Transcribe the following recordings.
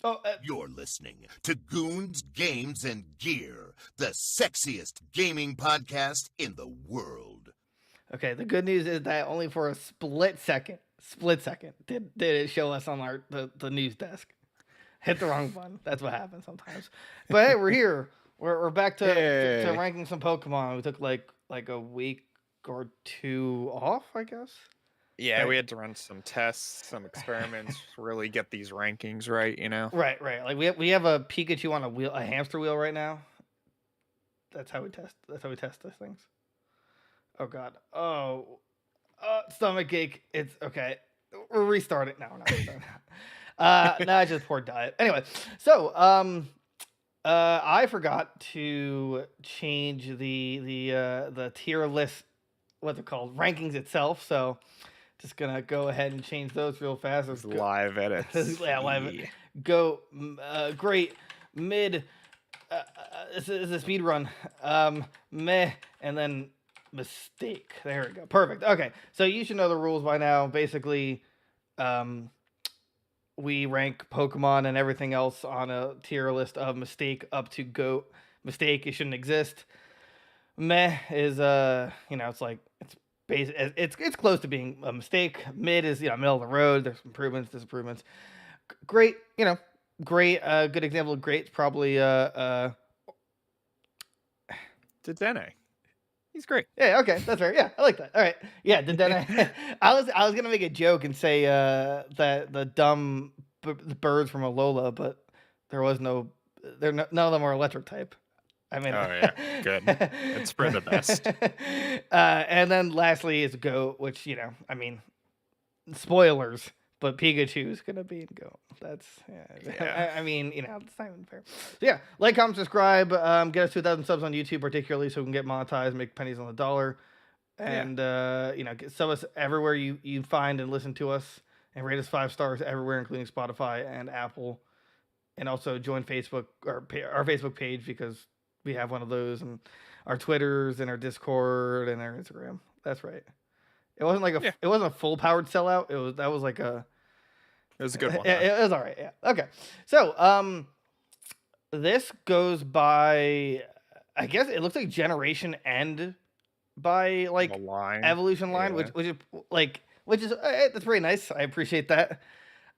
Oh, You're listening to Goons, Games, and Gear, the sexiest gaming podcast in the world. okay. The good news is that only for a split second, did it show us on the news desk. Hit the wrong button. That's what happens sometimes. But hey, we're here. We're back to ranking some Pokemon. We took like a week or two off, I guess. Yeah, Right. we had to run some tests, some experiments, really get these rankings right, you know? Right. Like we have a Pikachu on a hamster wheel right now. That's how we test those things. Oh god. Oh, stomach ache. It's okay. We're restarting. No, we're not restarting. No, I just poor diet. Anyway, so I forgot to change the tier list. What's it called? Rankings itself. So just gonna go ahead and change those real fast. It's live edits. Yeah, live. Go great, mid. This is a speed run. Meh, and then mistake. There we go. Perfect. Okay, so you should know the rules by now. Basically, we rank Pokemon and everything else on a tier list of mistake up to goat. Mistake, it shouldn't exist. Meh is it's like it's close to being a mistake. Mid is middle of the road. There's improvements, disimprovements. Great, great. Good example of great. Probably Dedenne. He's great. Yeah, okay, that's fair. Yeah, I like that. All right. Yeah, Dedenne. I was gonna make a joke and say that the dumb the birds from Alola, but there was none of them were electric type. I mean, oh yeah, good. It's for the best. And then lastly is Goat, which spoilers, but Pikachu's gonna be in Goat. That's yeah. I mean, it's not even fair. So yeah, like, comment, subscribe, get us 2,000 subs on YouTube, particularly so we can get monetized, make pennies on the dollar, and sub us everywhere you find and listen to us, and rate us 5 stars everywhere, including Spotify and Apple, and also join Facebook or our Facebook page because we have one of those, and our Twitters and our Discord and our Instagram. That's right. It wasn't like it wasn't a full powered sellout. It was It was a good one. It was all right. Yeah. Okay. So this goes by. I guess it looks like generation end by like evolution line, which is that's very nice. I appreciate that.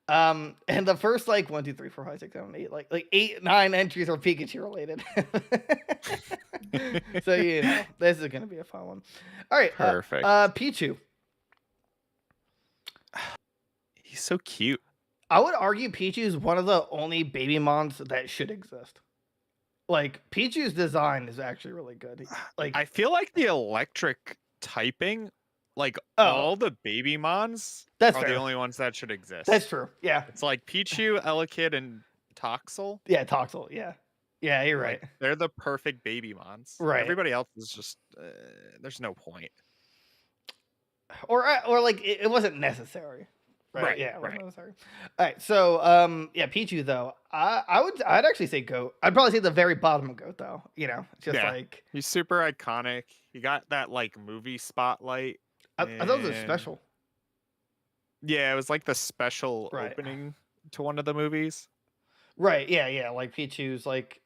And the first 1, 2, 3, 4, 5, 6, 7, 8, like 8, 9 entries are Pikachu related. So this is gonna be a fun one. All right, perfect. Pichu. He's so cute. I would argue Pichu is one of the only baby mons that should exist. Like, Pichu's design is actually really good. Like, I feel like the electric typing, all the baby mons are the only ones that should exist. That's true. Yeah. It's like Pichu, Elekid, and Toxel. Yeah, Toxel. Yeah. Yeah, you're right. They're the perfect baby mons. Right. Everybody else is just there's no point. Or like it wasn't necessary. Right. Yeah. Right. Necessary. All right. So Pichu though, I'd actually say Goat. I'd probably say the very bottom of Goat though. Like he's super iconic. He got that movie spotlight. I thought it was special. Yeah, it was like the special opening to one of the movies. Right. Yeah. Like Pichu's like.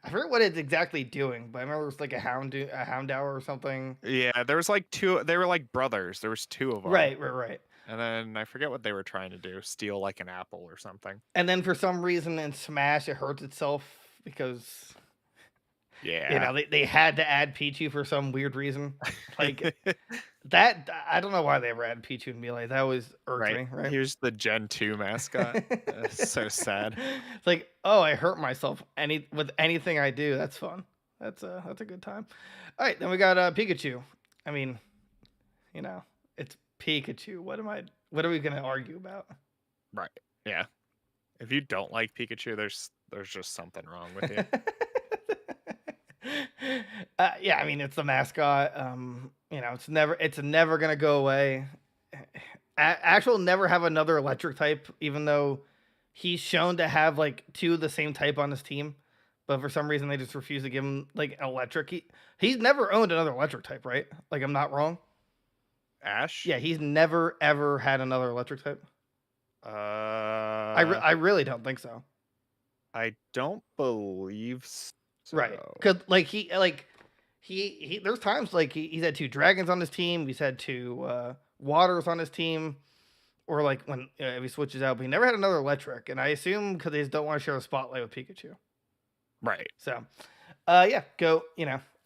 I forget what it's exactly doing, but I remember it was like a Houndour or something. Yeah, there was two. They were like brothers. There was 2 of them. Right. And then I forget what they were trying to do. Steal like an apple or something. And then for some reason in Smash, it hurts itself because... Yeah. They had to add Pichu for some weird reason. Like, that... I don't know why they ever added Pichu in Melee. That was irked me, right? Here's the Gen 2 mascot. So sad. It's like, oh, I hurt myself with anything I do. That's fun. That's a good time. All right, then we got Pikachu. I mean, it's Pikachu. What are we gonna argue about? Right. Yeah. If you don't like Pikachu, there's just something wrong with you. Yeah, I mean, it's the mascot. It's never gonna go away. Actual never have another electric type, even though he's shown to have like 2 of the same type on his team, but for some reason they just refuse to give him like electric. He's never owned another electric type, right? Like, I'm not wrong. Ash? Yeah, he's never ever had another electric type. I really don't think so. I don't believe so. Right, because he there's times like he's had 2 dragons on his team. He's had 2 waters on his team, or like when if he switches out. But he never had another electric, and I assume because they just don't want to share a spotlight with Pikachu. Right. So, yeah, go.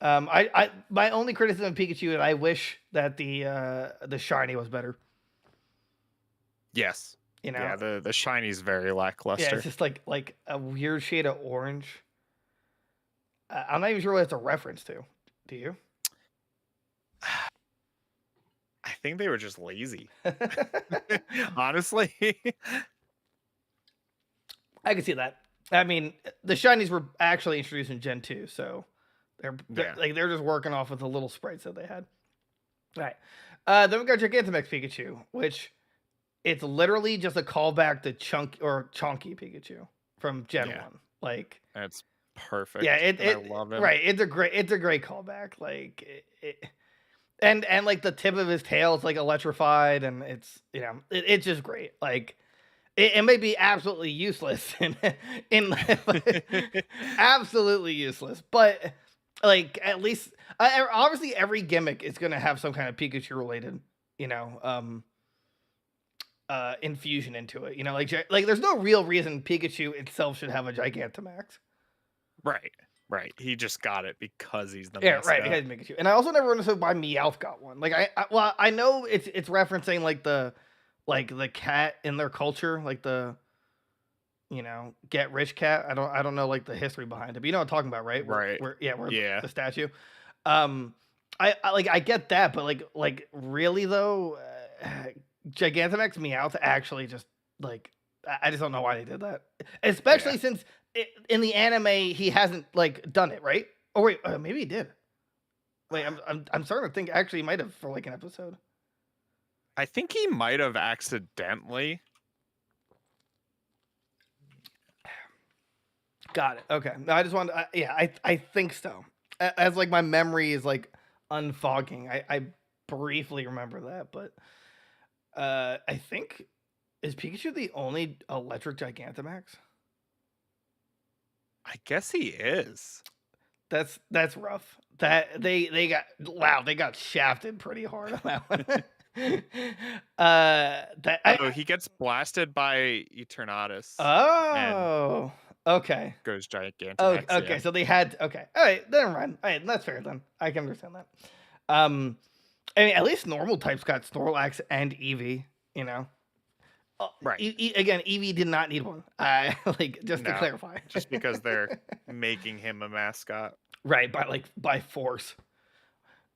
I my only criticism of Pikachu is I wish that the shiny was better. Yes. Yeah, the shiny is very lackluster. Yeah, it's just like a weird shade of orange. I'm not even sure what it's a reference to. Do you? I think they were just lazy. Honestly. I can see that. I mean, the shinies were actually introduced in Gen 2, so they're just working off of the little sprites that they had. All right. Then we got Gigantamax Pikachu, which it's literally just a callback to Chonky Pikachu from Gen 1. Like, that's perfect. Yeah, I love it. Right, it's a great callback. Like and like the tip of his tail is like electrified, and it's it's just great. Like it may be absolutely useless in absolutely useless, but like at least obviously every gimmick is gonna have some kind of Pikachu related infusion into it. Like there's no real reason Pikachu itself should have a Gigantamax. Right. He just got it because he's the mascot. Right, because Pikachu. And I also never understood why Meowth got one. Like I know it's referencing like the cat in their culture, like the get rich cat. I don't know like the history behind it, but you know what I'm talking about, right? Right. The statue. I get that, but like really though, Gigantamax Meowth actually just like I just don't know why they did that, especially since in the anime he hasn't like done it, right? Oh wait, maybe he did. Wait, I'm starting to think actually he might have for like an episode. I think he might have accidentally. Got it. Okay. No, I just wanted. I think so. As like my memory is like unfogging. I briefly remember that, but I think is Pikachu the only electric Gigantamax? I guess he is. That's rough. That they got shafted pretty hard on that one. He gets blasted by Eternatus. Oh, okay. Goes Gigantamax. Oh, okay. Yeah. So they had okay. All right, never mind. All right, that's fair then. I can understand that. I mean, at least normal types got Snorlax and Eevee. Right. Again, Eevee did not need one. To clarify. Just because they're making him a mascot. Right, by force.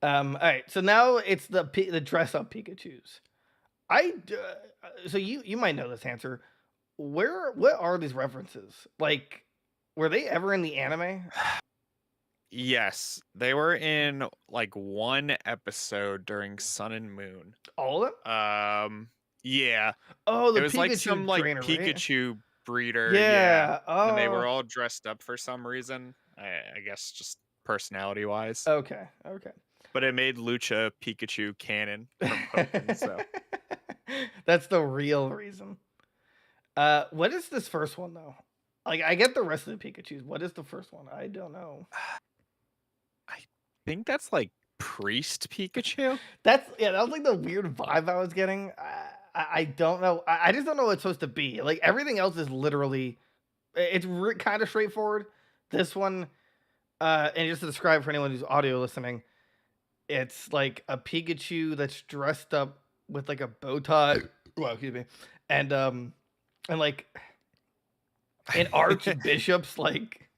All right, so now it's the dress up Pikachus. So you might know this answer. What are these references? Like, were they ever in the anime? Yes, they were in like one episode during Sun and Moon. All of them? Yeah. Oh, it was Pikachu like some trainer, Pikachu right? breeder. Yeah. Oh. And they were all dressed up for some reason. I guess just personality wise. Okay. But it made Lucha Pikachu canon from Pokemon, so that's the real reason. What is this first one though? Like I get the rest of the Pikachus. What is the first one? I don't know. I think that's like Priest Pikachu. That was like the weird vibe I was getting. I don't know. I just don't know what it's supposed to be. Like everything else is literally, it's kind of straightforward. This one, and just to describe for anyone who's audio listening, it's like a Pikachu that's dressed up with like a bow tie. Well, excuse me, and like an archbishop's like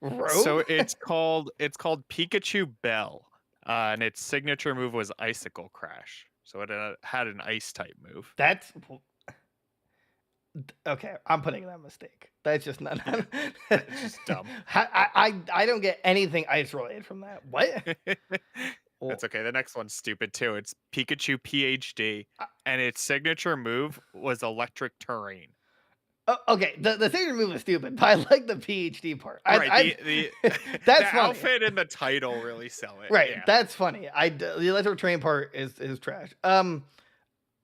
robe. So it's called Pikachu Bell, and its signature move was Icicle Crash. So it had an ice type move. That's okay. I'm putting that mistake. That's just not. That's just dumb. I don't get anything ice related from that. What? That's okay. The next one's stupid too. It's Pikachu PhD, and its signature move was Electric Terrain. Okay, the signature move is stupid, but I like the PhD part. Right, that's the funny. outfit and the title really sell it. Right, yeah. That's funny. The Electric Terrain part is trash.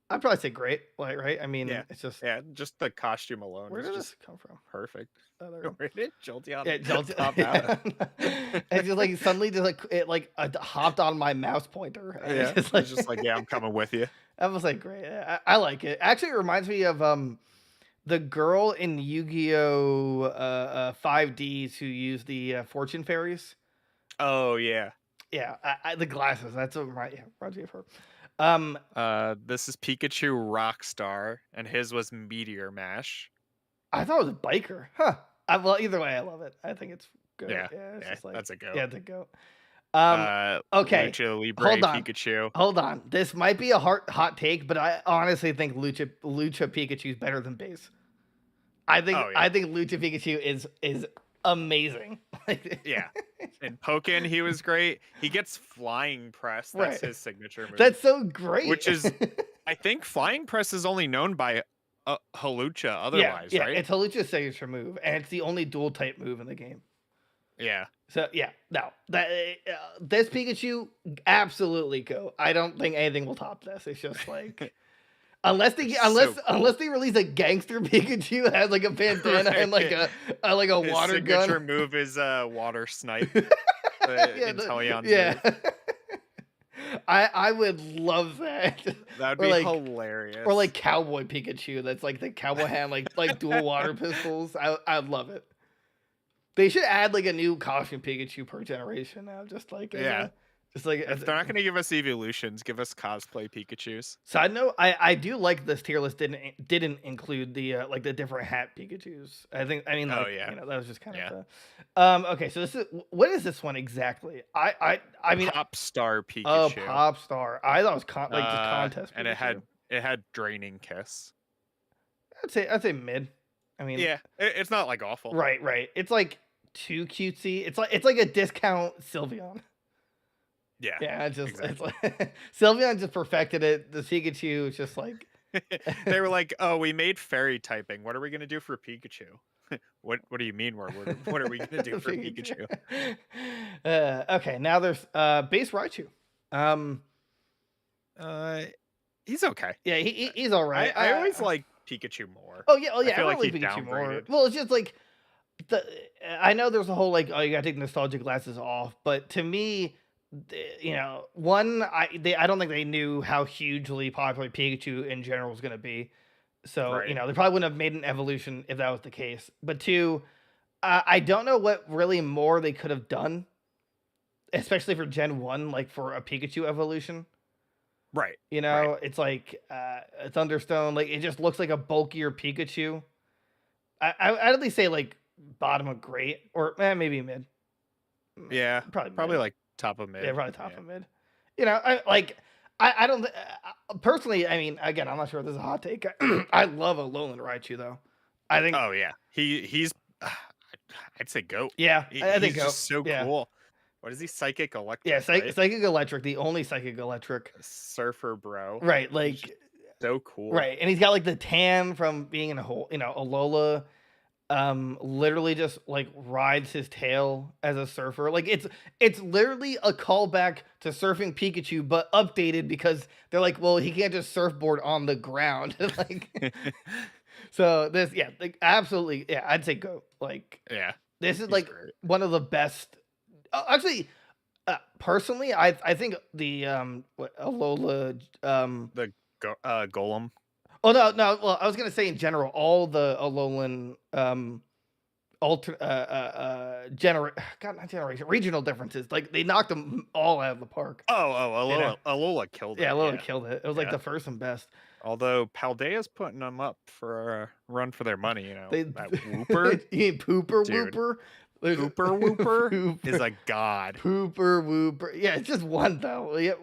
I'd probably say great. Like, right? I mean, Yeah. it's just Yeah, just the costume alone where is did just this come from? perfect. Oh, there we go. Where did Jolteon Yeah, pop out of? Jolteon. It's just like suddenly just like it like hopped on my mouse pointer. And Yeah, it's just like, yeah, I'm coming with you. that was like great. I like it. Actually, it reminds me of the girl in Yu-Gi-Oh 5Ds who used the fortune fairies. Oh yeah. Yeah, the glasses. That's what reminds me of her. This is Pikachu Rockstar, and his was Meteor Mash. I thought it was a biker. Huh. Well, either way, I love it. I think it's good. Yeah, It's yeah, just like that's a go. yeah, it's a goat. Okay. Lucha Libre Hold on. Pikachu. Hold on. This might be a hot take, but I honestly think Lucha Pikachu is better than base. I think Oh, yeah. I think Lucha Pikachu is amazing. Yeah. In Pokken, he was great. He gets Flying Press. That's Right. his signature move. That's so great. Which is, I think Flying Press is only known by Holucha otherwise, yeah, right? it's Holucha's signature move, and it's the only dual type move in the game. Yeah. So yeah, no, that this Pikachu absolutely go. I don't think anything will top this. It's just like unless they release a gangster Pikachu that has like a bandana and like a His water signature gun. move is Water Snipe. Yeah, Inteleon's yeah. move. I would love that. That'd Or be like- hilarious. Or like Cowboy Pikachu. That's like the cowboy hand, like dual water pistols. I'd love it. They should add like a new costume Pikachu per generation now. Just like Yeah. just like if they're not going to give us evolutions, give us cosplay Pikachus. Side note, I do like this tier list didn't include the like the different hat Pikachus. I mean like, Oh, yeah. that was just kind Yeah. of okay, so this is what is this one exactly? I mean Pop Star oh, Pikachu. Pop Star. I thought it was just contest and Pikachu. it had Draining Kiss. I'd say mid. I mean Yeah, it's not like awful. right. It's like too cutesy. It's like a discount Sylveon. Yeah. Yeah, it's exactly. like Sylveon just perfected it. The Pikachu is just like They were like, "Oh, we made fairy typing. What are we gonna do for Pikachu?" What do you mean? What are we gonna do for Pikachu? Okay, now there's base Raichu. He's okay. Yeah, he's all right. I always like Pikachu more. Oh yeah, I feel like really he's Pikachu more. downgraded. Well, it's just like I know there's a whole like oh you gotta take nostalgia glasses off, but to me, one I don't think they knew how hugely popular Pikachu in general was gonna be, so Right. they probably wouldn't have made an evolution if that was the case. But two, I don't know what really more they could have done, especially for Gen 1, like for a Pikachu evolution. Right. It's like a Thunderstone, like it just looks like a bulkier Pikachu. I'd at least say like bottom of great, or maybe mid. Yeah. Probably mid. like top of mid. Yeah, probably top of mid. I don't personally. I mean, again, I'm not sure if this is a hot take. I love a Lowland Raichu though. I think. Oh yeah. He's. I'd say goat. Yeah, I think he's go. just so Yeah. cool. What is he? Psychic Electric. Yeah, right? Psychic Electric, the only Psychic Electric. Surfer bro. Right, like So cool. right, and he's got like the tan from being in a whole, Alola. Literally just like rides his tail as a surfer. Like it's literally a callback to Surfing Pikachu, but updated because they're like, well, he can't just surfboard on the ground. Like, so this, yeah, like absolutely, yeah, I'd say go. Like, Yeah. this is he's like great. one of the best. Actually, personally, I think the Alola Golem. Oh no. Well, I was gonna say in general, all the Alolan not generation, regional differences. Like they knocked them all out of the park. Alola killed it. Yeah, Alola killed it. It was like Yeah. the first and best. Although Paldea's putting them up for a run for their money, that Wooper, Pooper Dude. Wooper. There's Wooper is a god. Pooper Wooper. Yeah, it's just one though. Yeah,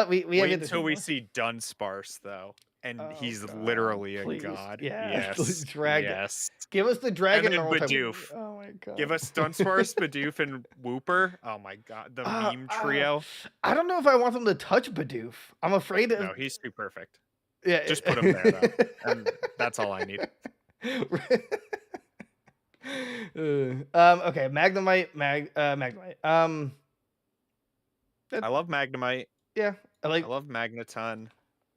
we Wait have until we see Dunsparce though, and Oh, he's God, literally a please. god. Yeah, Yes. Dragon. Yes. Give us the dragon. then normal type- Bidoof. Oh my god. Give us Dunsparce, Bidoof, and Wooper. Oh my god, the meme trio. I don't know if I want them to touch Bidoof. I'm afraid of. No, he's too perfect. Yeah, Just put him there though, and that's all I need. Okay, Magnemite. Magnemite. I love Magnemite. Yeah, I I love Magneton.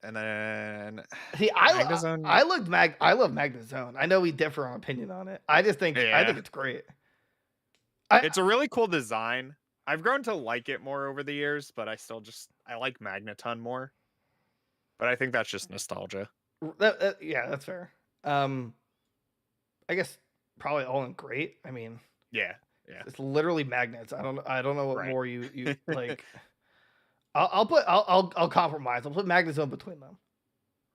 And then See, I Magnezone. I love Magnezone. I know we differ on opinion on it. I think Yeah. it's great. It's a really cool design. I've grown to like it more over the years, but I like Magneton more. But I think that's just nostalgia. Yeah, that's fair. I guess probably all in great. I mean, Yeah. it's literally magnets. I don't know what Right. more you like. I'll compromise. I'll put Magnezone between them.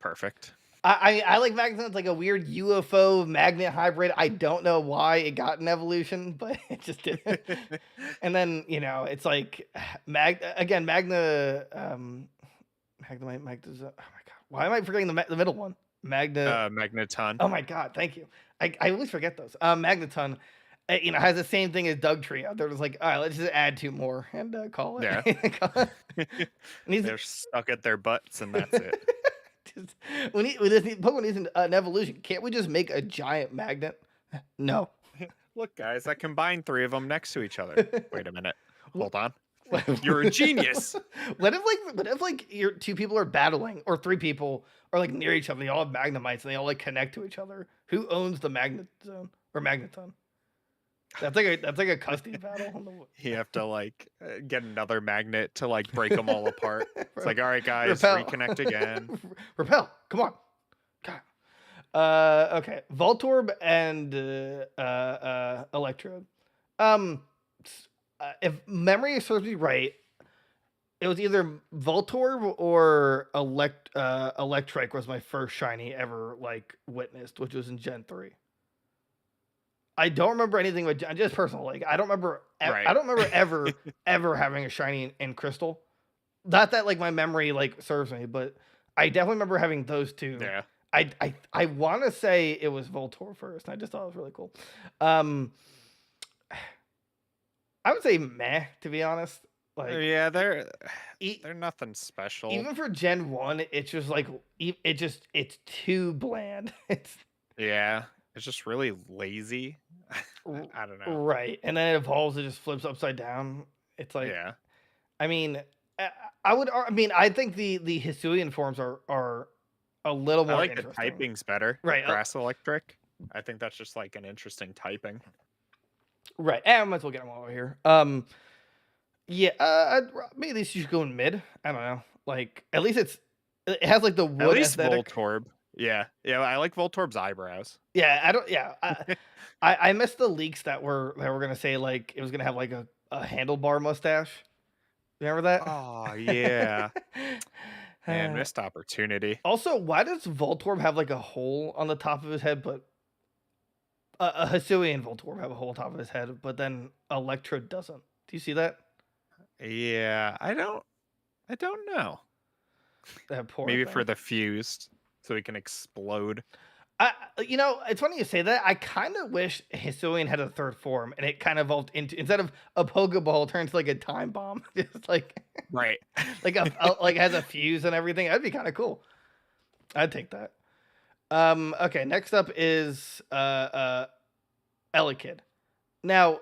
Perfect. I like Magnezone. It's like a weird UFO magnet hybrid. I don't know why it got an evolution, but it just did. And then it's like Magna. Magnezone. Oh my god, why am I forgetting the middle one? Magneton. Oh my god, thank you. I always forget those. Magneton. Has the same thing as Doug Trio. They're just like, all right, let's just add 2 more and call it. Yeah. And They're stuck at their butts, and that's it. when Pokemon needs an evolution, can't we just make a giant magnet? No. Look, guys, I combined 3 of them next to each other. Wait a minute. Hold on. You're a genius. What if your 2 people are battling, or 3 people are like near each other? They all have Magnemites and they all like connect to each other. Who owns the Magnet Zone or Magneton? That's like a custody battle. You have to like get another magnet to like break them all apart. It's like, all right, guys, Repel. reconnect again. Repel, come on. God. Okay, Voltorb and Electrode. If memory serves me right, it was either Voltorb or Electrike was my first shiny ever like witnessed, which was in Gen 3. I don't remember anything with just personal. Like I don't remember. Right. I don't remember ever having a shiny in Crystal. Not that like my memory like serves me, but I definitely remember having those 2. Yeah. I want to say it was Voltorb first. And I just thought it was really cool. I would say meh, to be honest. Like Yeah, they're nothing special. even for Gen 1, it's just like it's too bland. It's just really lazy. I don't know. Right, and then it evolves. It just flips upside down. It's like Yeah. I mean, I think the Hisuian forms are a little I more like the interesting. typing's better. Right. Grass Electric. I think that's just like an interesting typing. Right. And I might as well get them all over here. Yeah, maybe at least you should go in mid. I don't know. Like at least it has like the wood At least aesthetic. Voltorb. Yeah. I like Voltorb's eyebrows. Yeah, I don't. Yeah, I missed the leaks that were gonna say like it was gonna have like a handlebar mustache. Remember that? Oh yeah. Man, missed opportunity. Also, why does Voltorb have like a hole on the top of his head, but a Hisuian Voltorb have a hole on top of his head, but then Electra doesn't? Do you see that? Yeah, I don't know. That poor Maybe thing. for the fused, so he can explode. It's funny you say that. I kind of wish Hisuian had a 3rd form, and it kind of evolved into instead of a Pokeball, turns like a time bomb, just like Right. like like has a fuse and everything. That'd be kind of cool. I'd take that. Okay, next up is Elekid. Now,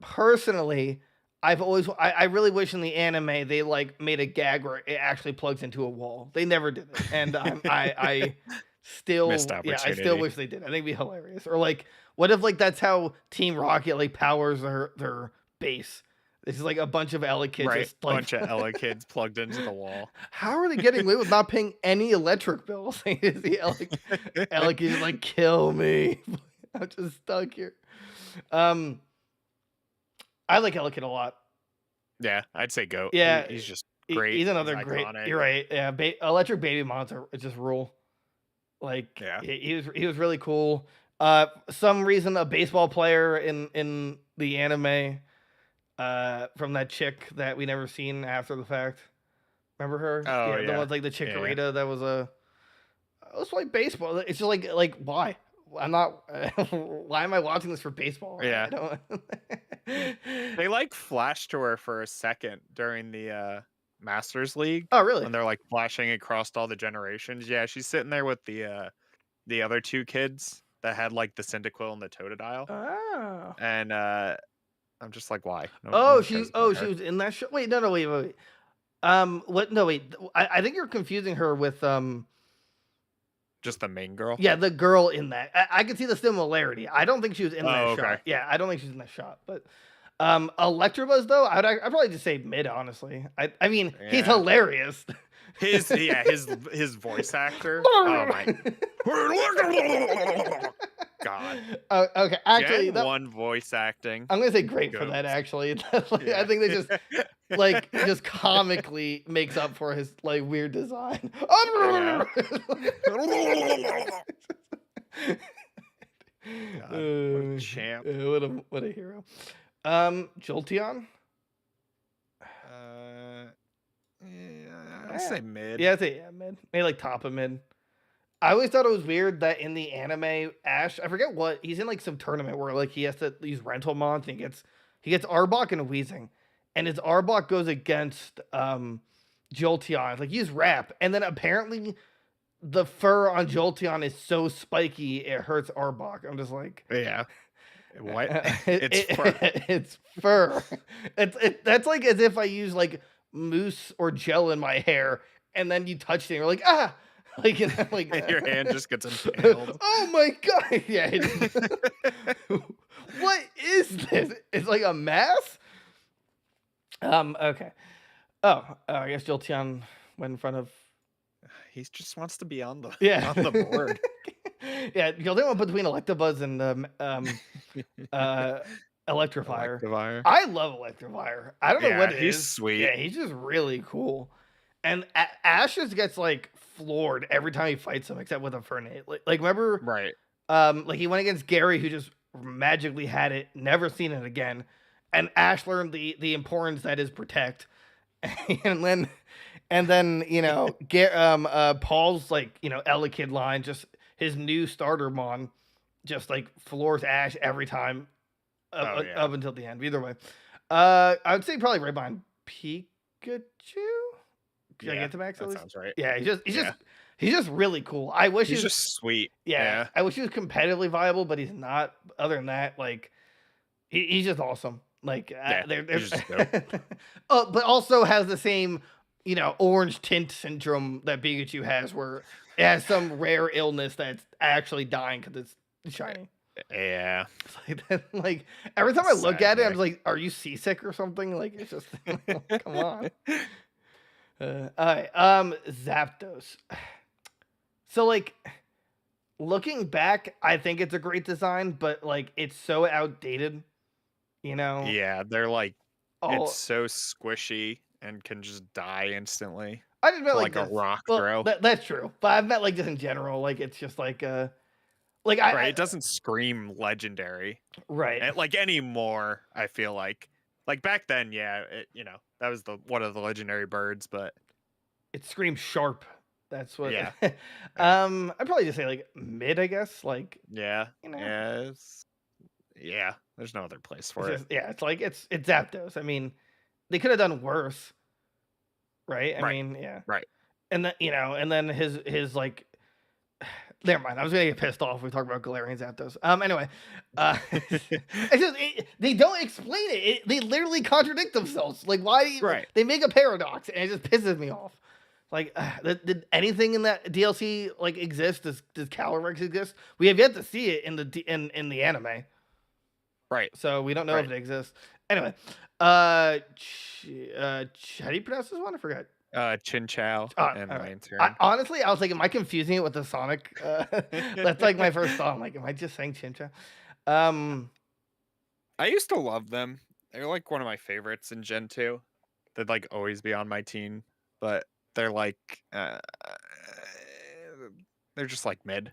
personally, I really wish in the anime they like made a gag where it actually plugs into a wall. They never did it, and I still Missed I still opportunity. wish they did. I think it'd be hilarious. Or like, what if like that's how Team Rocket like powers their base? This is like a bunch of Elekids, Right. just like Bunch of Elekids plugged into the wall. How are they getting away with not paying any electric bills? The Elekid is like, kill me. I'm just stuck here. I like Elekid a lot. Yeah, I'd say goat. Yeah, He's just great. He's another He's great. iconic. You're right. Yeah, electric baby monster. It's just rule. Like, Yeah. he was really cool. Some reason a baseball player in the anime, from that chick that we never seen after the fact. Remember her? Oh, The yeah. one with like the Yeah. Chikorita that was let's play baseball. It's just like why? I'm not. Why am I watching this for baseball? Yeah. I don't. They like flash to her for a second during the Masters League Oh really? when they're like flashing across all the generations. Yeah, she's sitting there with the other 2 kids that had like the Cyndaquil and the Totodile. Oh. And I'm just like, why? No Oh, one she cares about she her. was in that show. Wait, no, wait. What? No, wait. I think you're confusing her with Just the main girl. yeah, the girl in that. I can see the similarity. I don't think she was in that Oh, okay. shot. Yeah, I don't think she's in that shot. But Electabuzz though, I'd probably just say mid. Honestly, I mean he's Yeah. hilarious. His voice actor. Oh my God. Okay, actually, Gen 1 voice acting. I'm gonna say great for Goats. that. Actually, Yeah. I think they just comically makes up for his like weird design. Yeah. God, what a champ. What a hero. Jolteon. I'll say mid. Yeah, I'd say mid. Maybe like top of mid. I always thought it was weird that in the anime, Ash, I forget what, he's in like some tournament where like he has to use rental mons and he gets Arbok and Weezing. And his Arbok goes against Jolteon. Like he's Wrap. And then apparently the fur on Jolteon is so spiky it hurts Arbok. I'm just like, Yeah. What? It's fur. It's fur. That's like as if I use like mousse or gel in my hair and then you touch it and you're like, ah. Like Your hand just gets impaled. Oh my god! Yeah. What is this? It's like a mass. Okay. Oh, I guess Jolteon went in front of. He just wants to be on the on the board. Yeah, Jolteon went between Electabuzz and Electrifier. Electivire. I love Electrifiire. I don't know what it is. He's sweet. Yeah, he's just really cool. And Ash just gets like floored every time he fights him, except with a Fernet. Like remember, Right. like he went against Gary, who just magically had it, never seen it again, and Ash learned the importance that is protect, and then you know, Paul's like Elekid line, just his new starter mon, just like floors Ash every time, up until the end. Either way, I would say probably right behind Pikachu. Did I get to max? That sounds right. Yeah, he's just really cool. I wish he's just sweet. Yeah, I wish he was competitively viable, but he's not. Other than that, like he's just awesome. Like he's just dope. But also has the same orange tint syndrome that Pikachu has, where it has some rare illness that's actually dying because it's shiny. Yeah. Like every time I look at it, I'm Nick. like, are you seasick or something? Like it's just come on. All right, Zapdos. So like, looking back, I think it's a great design, but like it's so outdated, Yeah, they're like Oh, it's so squishy and can just die instantly. I didn't mean Like a this. rock Well, throw. That's true, but I meant like just in general. Like it's just like like Right, it doesn't scream legendary. right. And, like anymore, I feel like back then, yeah, that was one of the legendary birds, but It screams sharp. That's what. Yeah. I'd probably just say like mid, I guess. Like yeah, know. there's no other place for it. It's like it's Zapdos. I mean, they could have done worse, right? I Right. mean, yeah, Right. And then and then his like. Never mind. I was gonna get pissed off. When we talk about Galarian Zapdos. Anyway, it's just they don't explain it. They literally contradict themselves. Like why? Right. They make a paradox, and it just pisses me off. Like, did anything in that DLC like exist? Does Calyrex exist? We have yet to see it in the anime, Right. so we don't know if Right. it exists. Anyway, how do you pronounce this one? I forgot. Chin Chow and all right. Lantern. Honestly, I was like, am I confusing it with the Sonic? That's like my first thought. I'm like, am I just saying Chincha? I used to love them. They're like one of my favorites in Gen 2. They'd like always be on my team, but they're like they're just like mid.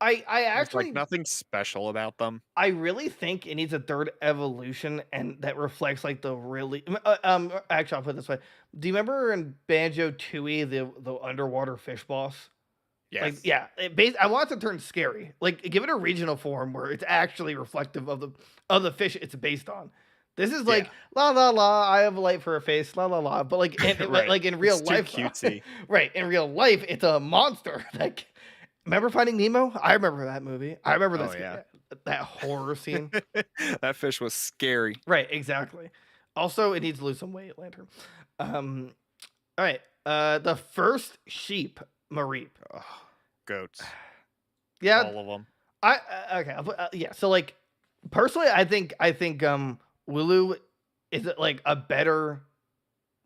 I There's actually like nothing special about them. I really think it needs a third evolution, and that reflects like the really. Actually, I'll put it this way. Do you remember in Banjo Tooie the underwater fish boss? Yes. Like, yeah, I want it to turn scary. Like, give it a regional form where it's actually reflective of the fish it's based on. This is like la la la. I have a light for a face, la la la. But like, Right. like in real It's too life, cutesy. right? In real life, it's a monster. Like, remember Finding Nemo? I remember that movie. I remember Oh, yeah. that horror scene. That fish was scary. Right, exactly. Also, it needs to lose some weight, Lantern. All right. The first sheep, Mareep. Ugh, goats. Yeah. All of them. Okay. Yeah. So like, personally, I think Wooloo is like a better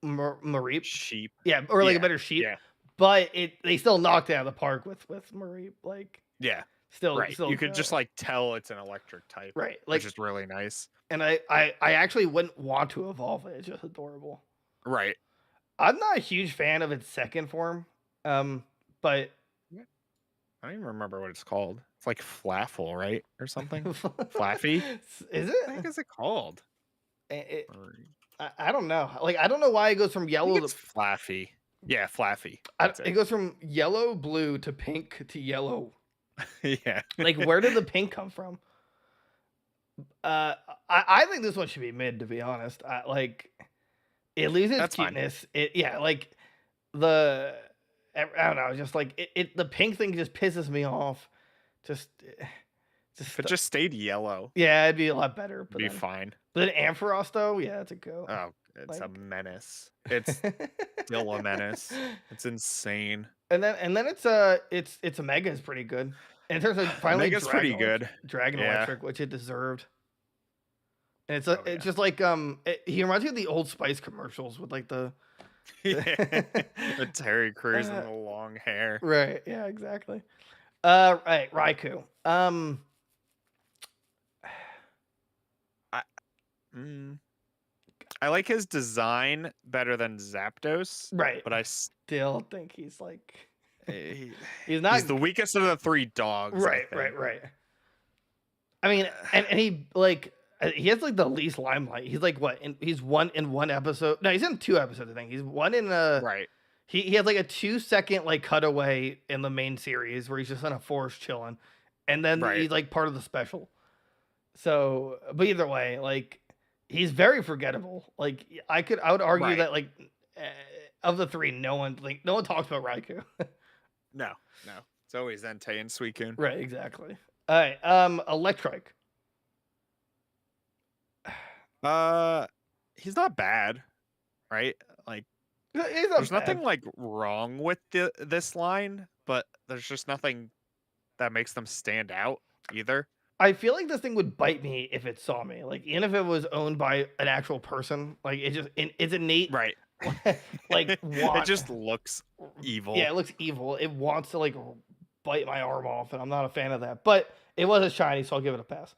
Mareep. Sheep. Yeah, or like a Yeah, better sheep. yeah. But they still knocked it out of the park with Mareep. Like, Yeah. still, Right. still You could go. just like tell it's an electric type. Right. Which Like, is really nice. and I actually wouldn't want to evolve it. It's just adorable. Right. I'm not a huge fan of its second form. But I don't even remember what it's called. It's like Flaffle, right? Or something? Flaffy? Is What the heck it? is it called? I don't know. Like, I don't know why it goes from I yellow think to it's Flaffy. Yeah, Flaffy. That's it goes from yellow, blue to pink to yellow. Yeah. Like, where did the pink come from? I think this one should be mid, to be honest. Like, it loses its That's fine. cuteness. Like I don't know, just like the pink thing just pisses me off. Just If it just stayed yellow, yeah, it'd be a lot better. it'd be fine. But then Ampharos though, yeah, it's a go. Oh, it's a Like- menace. It's still a menace. It's insane. And then it's a Mega is pretty good. And in terms of finally Mega's pretty Dragon good. Dragon Yeah. Electric, which it deserved. And it's Oh, it's just like he reminds me of the Old Spice commercials with like the Yeah. The Terry Crews and the long hair. right, yeah, exactly. Right, Raiku. I like his design better than Zapdos, Right, but I still think he's like he- he's not he's the weakest of the three dogs. I right. think. I mean, and he like he has like the least limelight. He's like what? He's one in one episode. No, he's in 2 episodes. I think he's one in a Right. He has like a 2-second like cutaway in the main series where he's just in a forest chilling, and then Right. he's like part of the special. So, but either way, like he's very forgettable. Like I would argue Right. that like of the 3, no one talks about Raiku. No. It's always Entei and Suicune. Right, exactly. All right, Electrike. He's not bad, right? Like He's not there's bad. nothing like wrong with this line, but there's just nothing that makes them stand out either. I feel like this thing would bite me if it saw me. Like even if it was owned by an actual person, like it's innate. Right. Like It just looks evil. Yeah, it looks evil. It wants to like bite my arm off, and I'm not a fan of that. But it was a shiny, so I'll give it a pass.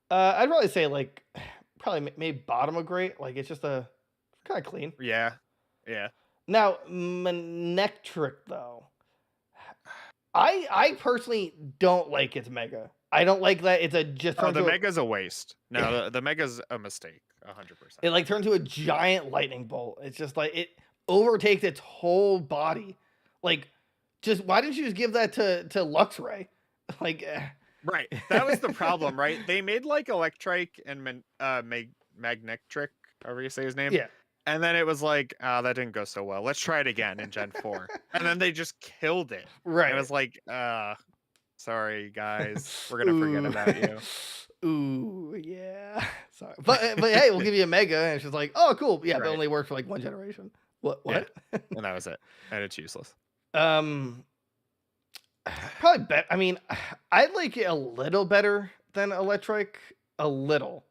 I'd probably say like maybe bottom of great. Like it's just a kind of clean. Yeah. Now Manectric though, I personally don't like its Mega. I don't like that it's a just. Oh, the Mega's a waste. No, the Mega's a mistake. 100%. It like turns into a giant lightning bolt. It's just like it overtakes its whole body. Like, just why didn't you just give that to Luxray? Like, Right. That was the problem, right? They made like Electrike and Magnetric, however you say his name. yeah, And then it was like, that didn't go so well. Let's try it again in Gen 4. And then they just killed it. right. It was like, sorry guys, we're gonna forget about you. Ooh, yeah. Sorry, but hey, we'll give you a Mega, and it's just like, oh, cool. Yeah, but Right. only worked for like 1 generation. What? And that was it. And it's useless. Probably better. I mean, I like it a little better than Electrike. A little.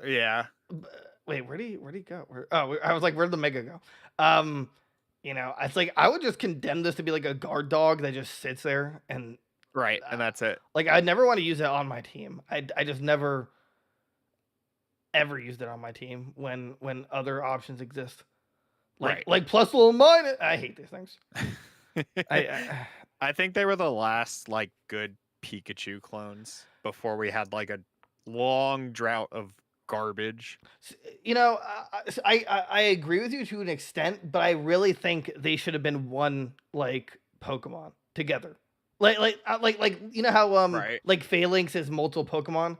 Yeah. Wait, where'd he go? I was like, where'd the Mega go? It's like I would just condemn this to be like a guard dog that just sits there and Right. And that's it. like I'd never want to use it on my team. I just never ever used it on my team when other options exist. Right. Like plus little mine. I hate these things. I think they were the last like good Pikachu clones before we had like a long drought of garbage. I agree with you to an extent, but I really think they should have been one like Pokemon together. Like you know how Right. like Phalanx is multiple Pokemon.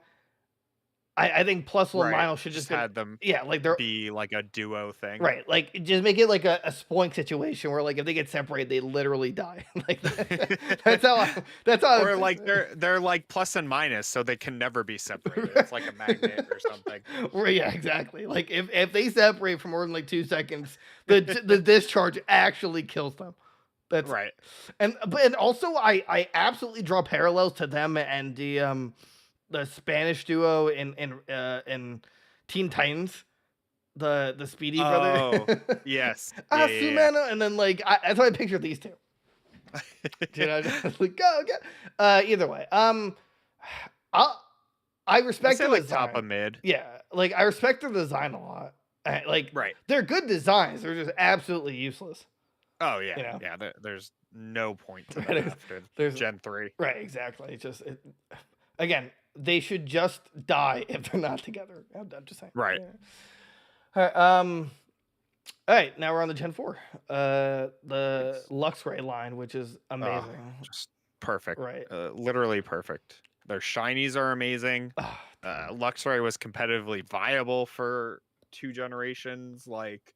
I think plus one Right. Lionel should Just just had them like they're be like a duo thing. right. Like just make it like a spoink situation where like if they get separated, they literally die. Like that's how I Or like they're like plus and minus, so they can never be separated. It's like a magnet or something. Well, yeah, exactly. Like if they separate for more than like 2 seconds, the discharge actually kills them. That's Right. and also I absolutely draw parallels to them and the Spanish duo in Teen Titans, the Speedy Oh, brother. yes. Ah, Yeah. Sumano, and then like that's how I picture these two. You know, just like go. Either way, I I respect say the like design. top of mid. Yeah, like I respect their design a lot. Like Right. they're good designs. They're just absolutely useless. Oh yeah. You know? Yeah. There's no point to Right, them after there's- Gen 3. Right, exactly. Again, they should just die if they're not together. I'm just saying. Right. Yeah. All right. All right. Now we're on the Gen 4. The Yes. Luxray line, which is amazing. Just perfect. Right. Literally perfect. Their shinies are amazing. Ah, Luxray was competitively viable for 2 generations. Like,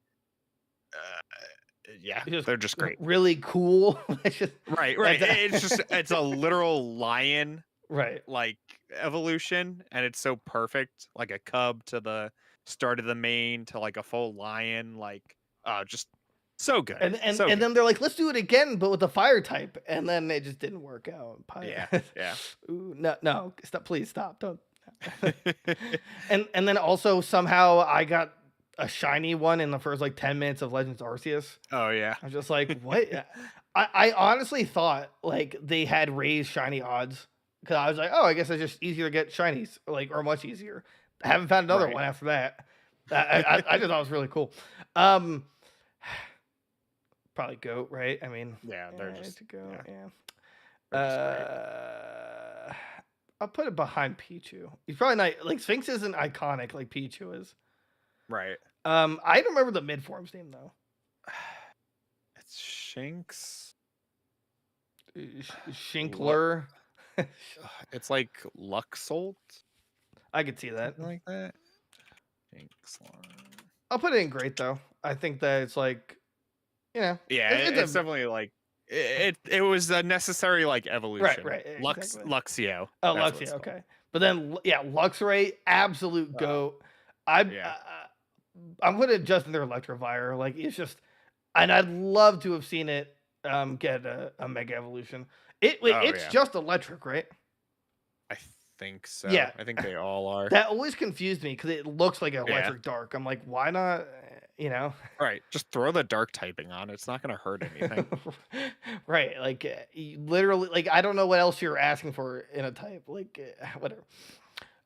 yeah, they're just great. Really cool. It's just Right. It's a literal lion right. like evolution, and it's so perfect. Like a cub to the start of the main to like a full lion. Like, just so good. And so good. then they're like, let's do it again, but with the fire type, and then it just didn't work out. Yeah. Ooh, no, stop! Please stop! Don't. and then also somehow I got a shiny one in the first like 10 minutes of Legends Arceus. Oh yeah. I'm just like, what? I honestly thought like they had raised shiny odds because I was like, oh, I guess it's just easier to get shinies, like or much easier. I haven't found another Right. one after that. I just thought it was really cool. Probably goat, right? I mean, Yeah, they're just to go. Yeah. they're just great. I'll put it behind Pichu. He's probably not like Sphinx isn't iconic like Pichu is. Right. I don't remember the mid form's name though. It's Shinx. Shinkler. It's like Luxolt, I could see that. something like that. Shinx. I'll put it in great though. I think that it's like, you know, Yeah, it's definitely like it was a necessary like evolution. right, exactly. Luxio. Oh, that's what Luxio, it's called. okay. But then yeah, Luxray, absolute goat. I'm putting just in their Electivire. Like it's just, and I'd love to have seen it get a mega evolution. It's just electric, right? I think so. Yeah. I think they all are. That always confused me because it looks like an electric dark. I'm like, why not? You know, Right. Just throw the dark typing on. It's not going to hurt anything. right? Like literally, like I don't know what else you're asking for in a type. Like whatever.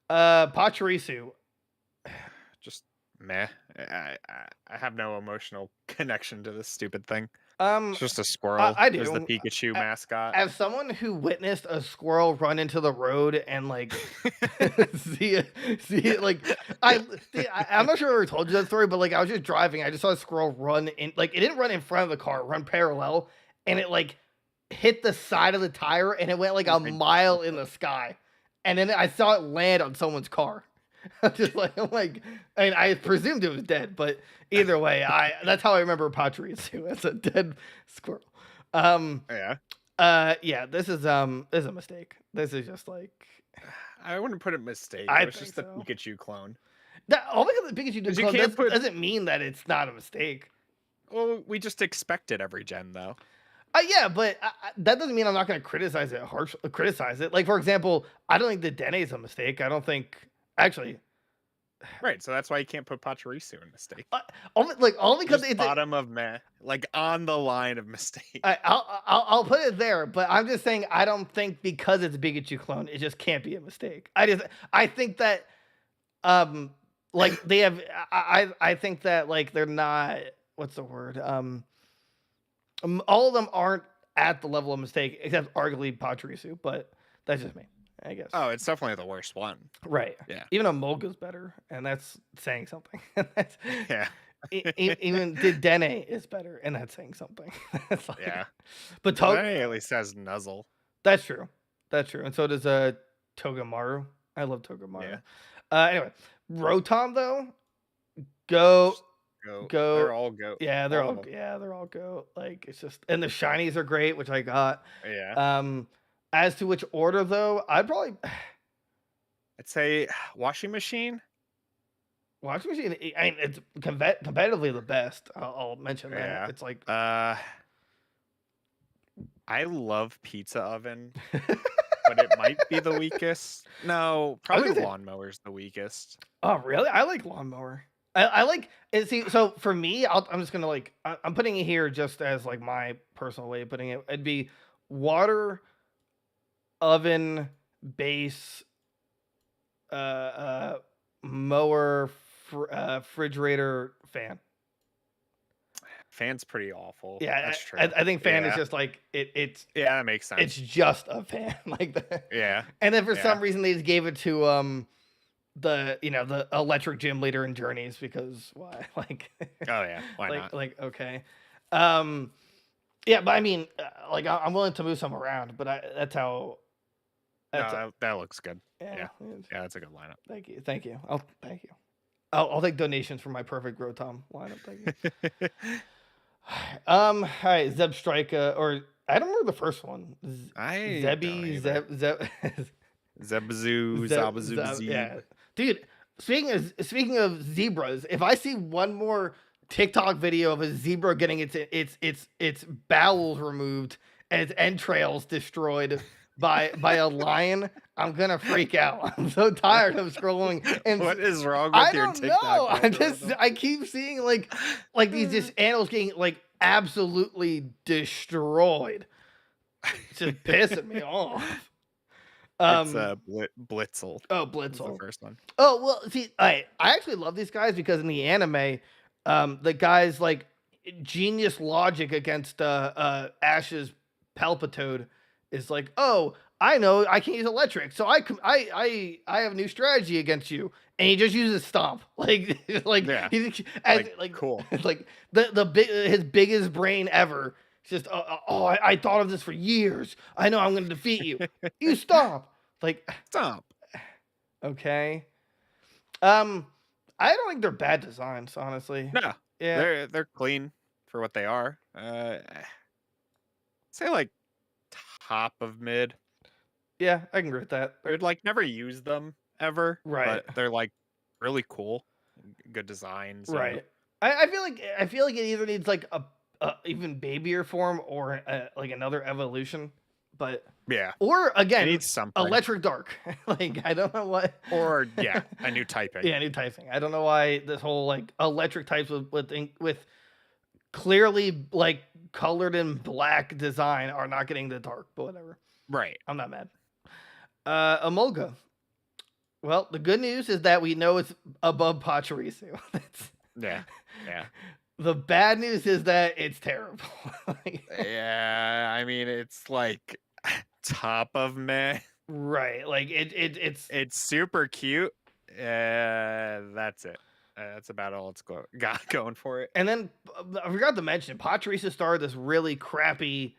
Pacharisu. Just meh. I have no emotional connection to this stupid thing. It's just a squirrel. I do. There's the Pikachu mascot. As someone who witnessed a squirrel run into the road and like see it, like I'm not sure I ever told you that story, but like I was just driving, I just saw a squirrel run in, like it didn't run in front of the car, run parallel, and it like hit the side of the tire and it went like a mile in the sky, and then I saw it land on someone's car. I'm like, I mean, I presumed it was dead, but either way, that's how I remember Pacharisu as a dead squirrel. Yeah, this is a mistake. This is just like I wouldn't put it mistake. It's just the Pikachu clone. All because the Pikachu clone doesn't mean that it's not a mistake. Well, we just expect it every gen, though. Yeah, but that doesn't mean I'm not going to criticize it. Like for example, I don't think the Dene is a mistake. I don't think. Actually, right. So that's why you can't put Pacharisu in mistake. Only because it's bottom of meh, like on the line of mistake. I'll put it there, but I'm just saying I don't think because it's a Pikachu clone, it just can't be a mistake. I think that like they have I think that like they're not, what's the word, all of them aren't at the level of mistake except arguably Pacharisu, but that's just me. I guess. Oh, it's definitely the worst one. Right. Yeah. Even Emolga's better, and that's saying something. Yeah. Even the Dene is better, and that's saying something. Like, yeah. But Dene at least has Nuzzle. That's true. And so does Tokomaru. I love Tokomaru. Anyway, Rotom though, go. Go. They're all go. Yeah, they're All all of 'em. yeah, they're all go. Like it's just and the shinies are great, which I got. Yeah. As to which order though, I'd probably I'd say washing machine. washing machine. I mean, it's competitively the best. I'll mention that. Yeah. It's like I love pizza oven, but it might be the weakest. No, probably gonna say- lawnmower's the weakest. Oh, really? I like lawnmower. I like it. See, so for me, I'm just gonna like I'm putting it here just as like my personal way of putting it. It'd be water, oven, base, mower, refrigerator, fan. Fan's pretty awful. Yeah, That's true. I think fan is Yeah. just like it's Yeah, that makes sense. it's just a fan like that. Yeah. And then for Yeah. some reason they just gave it to the the electric gym leader in Journeys because why like Oh yeah. Why not? like okay yeah, but I mean like I'm willing to move some around, but that's how No, that looks good. yeah, Yeah, that's a good lineup. thank you thank you I'll take donations for my perfect Rotom lineup. Thank you. All right, Zebstrika, or I don't remember the first one. Zebby, Zebazoo, Zabazoo, yeah, dude. Speaking of zebras, if I see one more TikTok video of a zebra getting its bowels removed and its entrails destroyed by a lion, I'm gonna freak out. I'm so tired of scrolling. And what is wrong with your TikTok? I don't know. I keep seeing like these just animals getting like absolutely destroyed. It's just pissing me off. It's Blitzle. Oh, That's Blitzle. the first one. Oh well, see, I actually love these guys because in the anime, the guys like genius logic against Ash's Palpitoad is like, oh, I know I can use electric, so I have a new strategy against you, and he just uses stomp, like Yeah. like Cool. like his biggest brain ever. It's just I thought of this for years. I know I'm going to defeat you. You stomp. Like Stomp. okay. I don't think they're bad designs, honestly. No. Yeah. They're clean for what they are. Say like top of mid. Yeah, I can agree with that. I would like never use them ever. Right. But they're like really cool. Good designs. Right. I feel like it either needs like a even babier form or like another evolution, but Yeah. or again It needs something. electric dark. Like I don't know what. Or yeah, a new typing. Yeah, new typing. I don't know why this whole like electric types with clearly like colored in black design are not getting the dark, but whatever. Right. I'm not mad. Emolga. Well, the good news is that we know it's above Pacharisu. Yeah. Yeah. The bad news is that it's terrible. Yeah, I mean it's like top of meh. Right. Like It's super cute. That's it. That's about all it's got going for it. and then I forgot to mention Pacharisu started this really crappy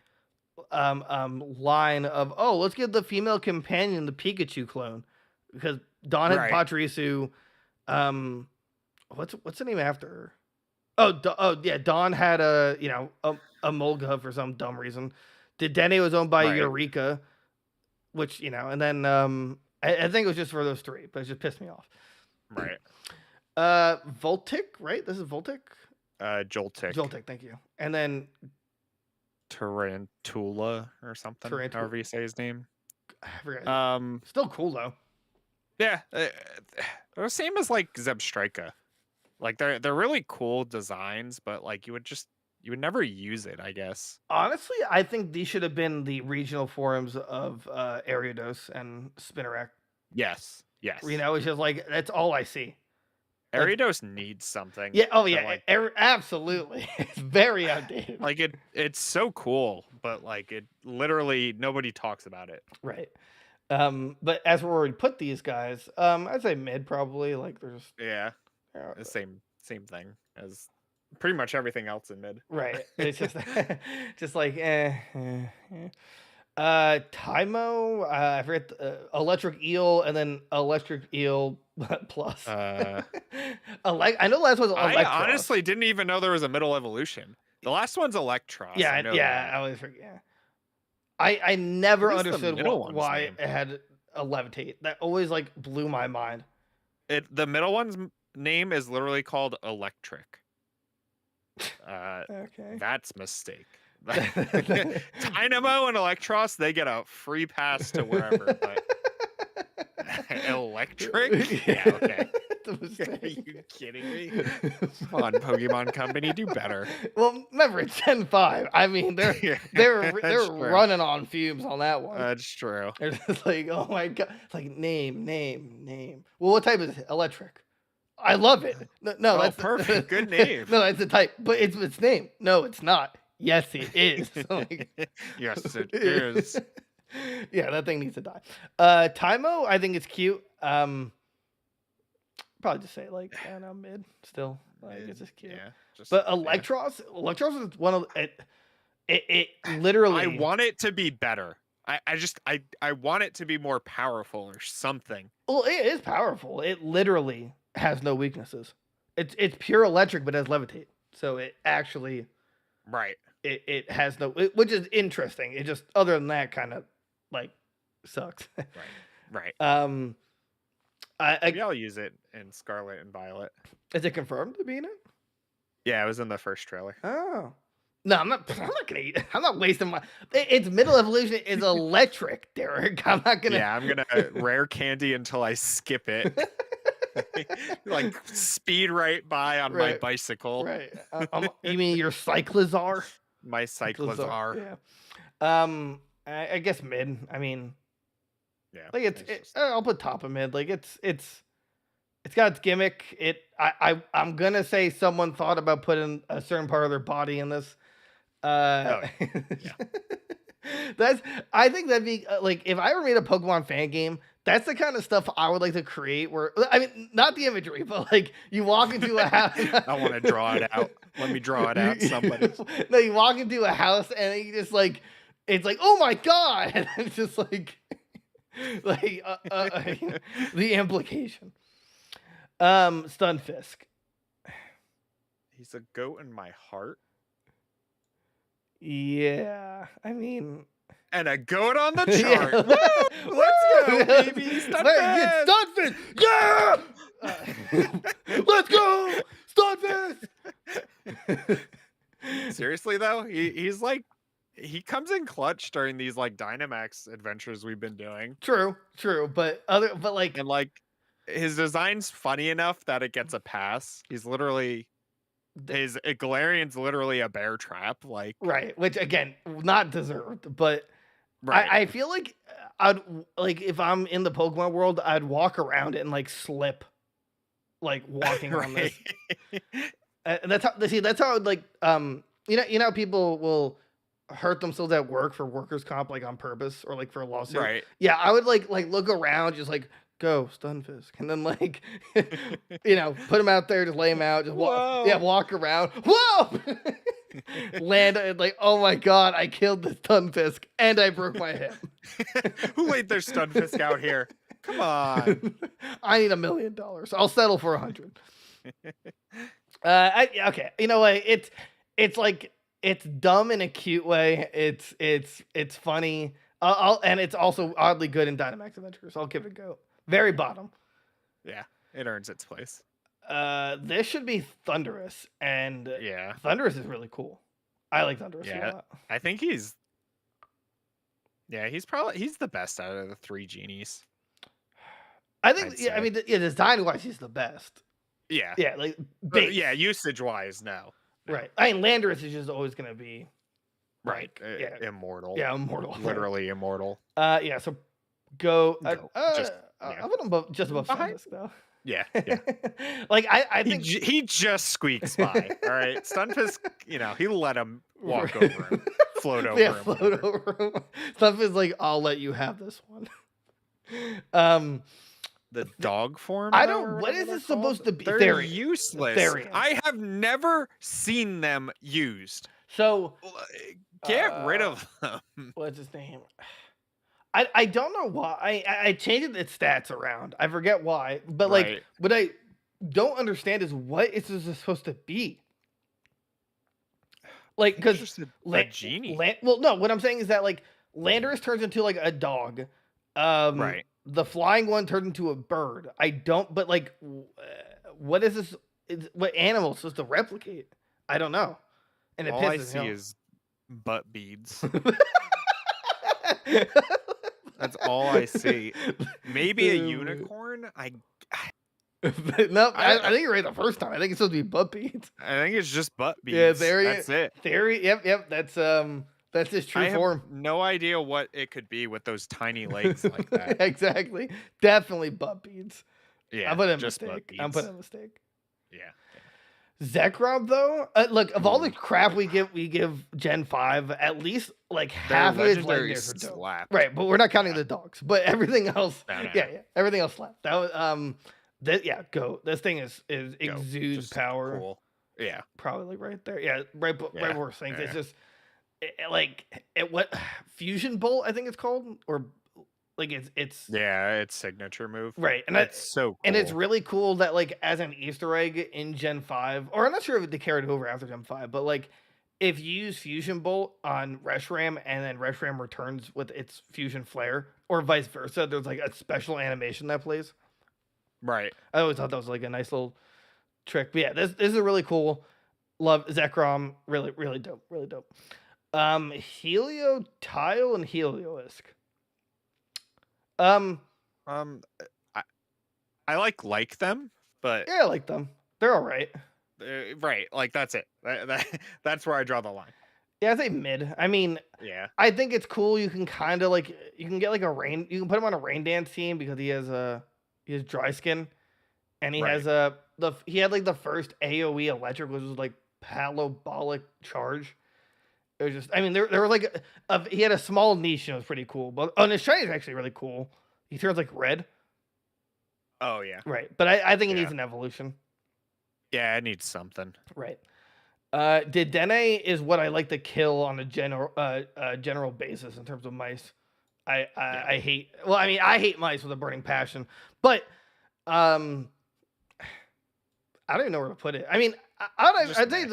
line of let's give the female companion the Pikachu clone because Dawn had Right. Pacharisu. What's the name after her? Oh yeah, Dawn had a Emolga for some dumb reason. Dedenne was owned by Right. Eureka, which and then I think it was just for those three, but it just pissed me off. Right. Voltic, right? This is Voltic. Jolteon. Joltic, thank you. And then Tarantula or something. Tarantula. However you say his name. I forgot. Still cool though. Yeah. They're the same as like Zebstrika. Like they're really cool designs, but like you would never use it, I guess. Honestly, I think these should have been the regional forums of Ariados and Spinnerack. Yes. Yes. It's just like that's all I see. Ariados needs something. Yeah. Oh to, yeah. like, Absolutely. It's very outdated. like it's so cool, but like it literally nobody talks about it. Right. But as where we put these guys, I'd say mid probably. Like there's Yeah. The same thing as pretty much everything else in mid. right. It's just just like Tymo, I forget, Electric Eel, and then Electric Eel Plus. Uh, I know the last one's I Electros. honestly didn't even know there was a middle evolution. The last one's Electros. Yeah, I know yeah, that. I always forget. Yeah. I never What is the understood middle one's why name? it had a levitate. That always like blew my mind. The middle one's name is literally called Electric. Okay. That's mistake. Dynamo and Electros, they get a free pass to wherever, but Electric? Yeah, okay. Are you kidding me? Come on, Pokemon Company, do better. Well, remember it's Gen 5. I mean, they're they're That's true. running on fumes on that one. That's true. They're just like, oh my god, it's like name. Well, what type is it? Electric. I love it. No, Oh, that's perfect. Good name. No, that's the type, but it's its name. No, it's not. Yes, it is. Like, Yes, it is. yeah, that thing needs to die. Tymo, I think it's cute. Probably just say like, I don't know, mid still. Like it's just cute. Yeah. But Electros is one of it literally. I want it to be better. I want it to be more powerful or something. Well, it is powerful. It literally has no weaknesses. It's pure electric, but has levitate. So it actually, right. It has no, which is interesting. It just other than that, kind of like sucks. Right. Maybe I'll use it in Scarlet and Violet. Is it confirmed to be in it? Yeah, it was in the first trailer. Oh. No, I'm not gonna eat it. I'm not wasting my. Its middle evolution is electric, Derek. I'm not gonna. Yeah, I'm gonna rare candy until I skip it. Like speed right by on my bicycle. Right. You mean your Cyclizar? My Cyclizar. Yeah. I guess mid. I mean, yeah. Like I'll put top of mid. Like it's got its gimmick. I'm gonna say someone thought about putting a certain part of their body in this. Yeah. I think that'd be like if I ever made a Pokemon fan game. That's the kind of stuff I would like to create. Where I mean, not the imagery, but like you walk into a house. I want to draw it out. Let me draw it out. Somebody. No, you walk into a house and you just like, it's like, oh my god, and it's just like the implication. Stunfisk. He's a goat in my heart. Yeah, I mean. And a goat on the chart. Woo! Let's go, baby. Stunfisk. Yeah! Let's go! Stunfisk! Seriously, though? He's like, he comes in clutch during these like Dynamax adventures we've been doing. True. But like. And like, his design's funny enough that it gets a pass. He's literally. His Galarian's literally a bear trap. Like. Right. Which, again, not deserved, but. Right. I feel like I'd like if I'm in the Pokemon world, I'd walk around it and like slip, like walking around this. That's how like you know people will hurt themselves at work for workers' comp like on purpose or like for a lawsuit. Right. Yeah, I would like look around, just like go Stunfisk, and then like put him out there, just lay him out, just walk around. Whoa. Land like, oh my god, I killed the Stunfisk and I broke my hip. Who laid their Stunfisk out here? Come on. I need $1 million. I'll settle for 100. Okay. You know what? It's like it's dumb in a cute way. It's funny. And it's also oddly good in Dynamax Adventures. I'll give it a go. Very bottom. Yeah, it earns its place. This should be Thunderous, and yeah, Thunderous is really cool. I like Thunderous a lot. I think he's the best out of the 3 genies. I think I mean design wise he's the best. Yeah, like but usage wise no. Right. I mean Landorus is just always gonna be right. Immortal. Yeah, immortal. Literally immortal. Yeah. So go. I'm above Stunfisk though. Yeah. Like I think he just squeaks by. All right, Stunfisk. He let him walk over him, float over him. Float over him. Stunfisk like, I'll let you have this one. The dog form. I don't. What is it supposed to be? They're useless. I have never seen them used. So Get rid of them. What's his name? I don't know why. I changed its stats around. I forget why. But like Right. what I don't understand is what is this supposed to be? Like It's because just a genie. well, no, what I'm saying is that like Landorus turns into like a dog. Right. The flying one turns into a bird. I don't, but like, what is this? What animal is supposed to replicate? I don't know. And it All I pisses see me off. is butt beads. That's all I see. Maybe a unicorn. No, I think you're right the first time. I think it's supposed to be butt beads. I think it's just butt beads. Yeah, theory. That's it. Theory. Yep. That's his true I have form. no idea what it could be with those tiny legs like that. Exactly. Definitely butt beads. Yeah, I'm putting a just butt mistake. I'm beads. putting a mistake. Yeah. Zekrom though, look, of all the crap we give Gen 5, at least like Their half of its legendaries legendaries are dope. slapped. Right, but we're not counting the dogs. But everything else, No. yeah, everything else slapped. That was go. This thing is exudes Just power. Cool. Yeah. Probably like right there. Yeah, right before things. Yeah. It's just what Fusion Bolt, I think it's called, or like it's Yeah, it's signature move. right, and That's so cool. and it's really cool that like as an Easter egg in Gen 5, or I'm not sure if they carried it over after Gen 5, but like if you use Fusion Bolt on Reshiram and then Reshiram returns with its Fusion Flare, or vice versa, there's like a special animation that plays. Right. I always thought that was like a nice little trick. But yeah, this is really cool. Love Zekrom, really dope, really dope. Heliotile and Heliolisk. I like them, but Yeah, I like them. They're all right. right, like that's it. That's where I draw the line. Yeah, I say mid. I mean, Yeah. I think it's cool. You can kind of like you can get like you can put him on a rain dance team because he has dry skin, and he has he had like the first AOE electric, which was like parabolic charge. It was just, I mean, there was like he had a small niche and it was pretty cool. But his shiny is actually really cool. He turns like red. Oh yeah. Right, but I think it needs an evolution. Yeah, it needs something. Right. Dedenne is what I like to kill on a general basis in terms of mice. I hate. Well, I mean, I hate mice with a burning passion, but I don't even know where to put it. I mean, I'd say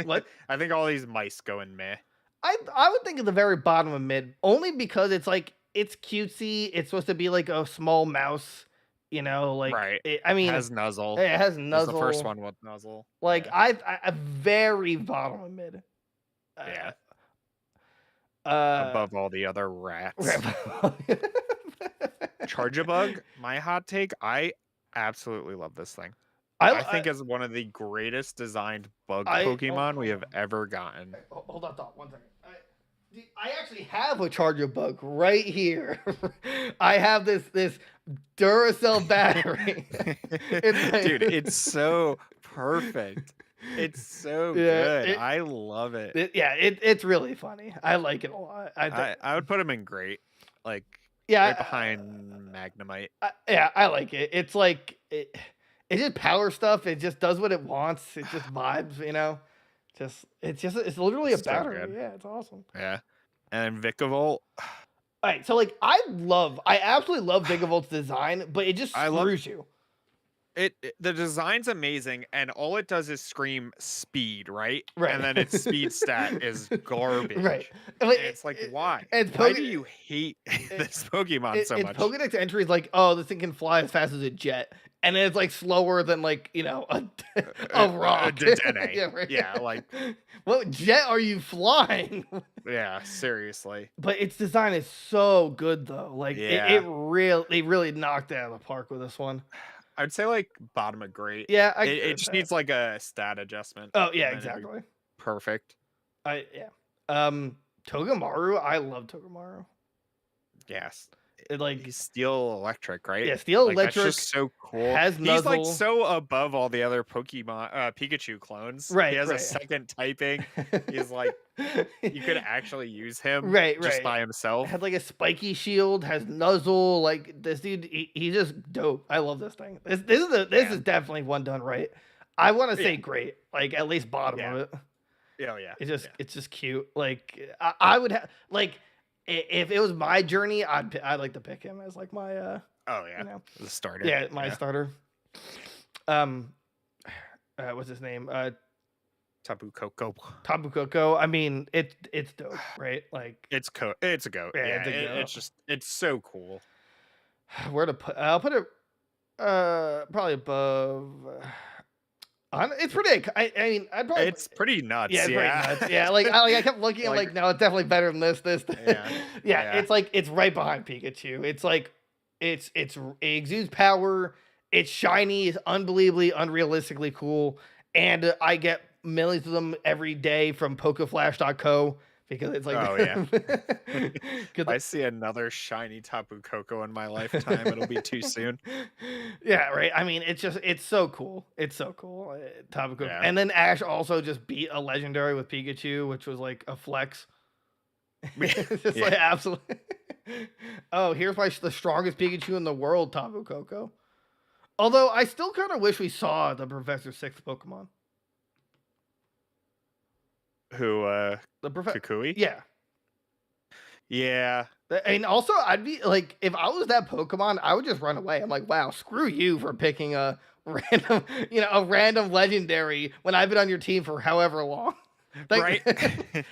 what? I think all these mice go in meh. I would think at the very bottom of mid, only because it's like it's cutesy. It's supposed to be like a small mouse, you know, like right. I mean, it has Nuzzle. It has Nuzzle. It's the first one with Nuzzle. Like I very bottom of mid. Yeah. Above all the other rats. Charge-a-Bug, my hot take, I absolutely love this thing. I think it's one of the greatest designed bug Pokemon we have ever gotten. Hold on, thought 1 second. I actually have a Charge-a-Bug right here. I have this Duracell battery. Dude, it's so perfect. It's so good. I love it. It's really funny. I like it a lot. I would put him in great. Like right behind Magnemite. I like it. It's like it's just power stuff. It just does what it wants. It just vibes, you know. It's literally a battery. So yeah, it's awesome. Yeah. And Vikavolt. All right, so like I absolutely love Vigavolt's design, but it just screws you. The design's amazing, and all it does is scream speed, right? Right. And then its speed stat is garbage. Right. And it's like, why? Why do you hate this Pokemon so much? Pokedex entry is like, oh, this thing can fly as fast as a jet. And then it's like slower than like, you know, a rock. Yeah, like what jet are you flying? Yeah, seriously. But its design is so good though. Like they really knocked it out of the park with this one. I'd say like bottom of great. Yeah, it just needs like a stat adjustment. Oh yeah, exactly. Perfect. Tokomaru, I love Tokomaru. Yes. He's Steel Electric, right? Yeah, Steel Electric. That's just so cool. Has He's Nuzzle. like so above all the other Pokemon, Pikachu clones. Right. He has a second typing. He's like, you could actually use him just by himself. Had like a spiky shield, has Nuzzle. Like this dude, he's just dope. I love this thing. This is definitely one done right. I want to say great, like at least bottom of it. Oh yeah. It's just cute. Like I would have like if it was my journey, I'd like to pick him as like my Oh yeah. you know, The starter. yeah, my starter. What's his name? Tapu Koko. Tapu Koko. I mean, it's dope, right? Like It's a goat. Yeah, Yeah, it's a goat. it's just it's so cool. Where to put? I'll put it probably above. It's pretty. I mean, I'd probably. It's pretty nuts. Yeah, it's yeah. pretty nuts. Yeah, like I kept looking. I'm like, no, it's definitely better than this. Yeah. Yeah. It's like it's right behind Pikachu. It's like it exudes power. It's shiny. It's unbelievably, unrealistically cool, and I get millions of them every day from PokeFlash.co because it's like, Oh yeah. If I see another shiny Tapu Koko in my lifetime, it'll be too soon. Yeah, right. I mean, it's so cool. It's so cool. Tapu Koko. Yeah. And then Ash also just beat a legendary with Pikachu, which was like a flex. It's just like absolutely. Oh, here's the strongest Pikachu in the world, Tapu Koko. Although I still kind of wish we saw the Professor 6 Pokemon. Who The Professor Kukui? Yeah. Yeah. And also, I'd be like, if I was that Pokemon, I would just run away. I'm like, wow, screw you for picking a random legendary when I've been on your team for however long. Right.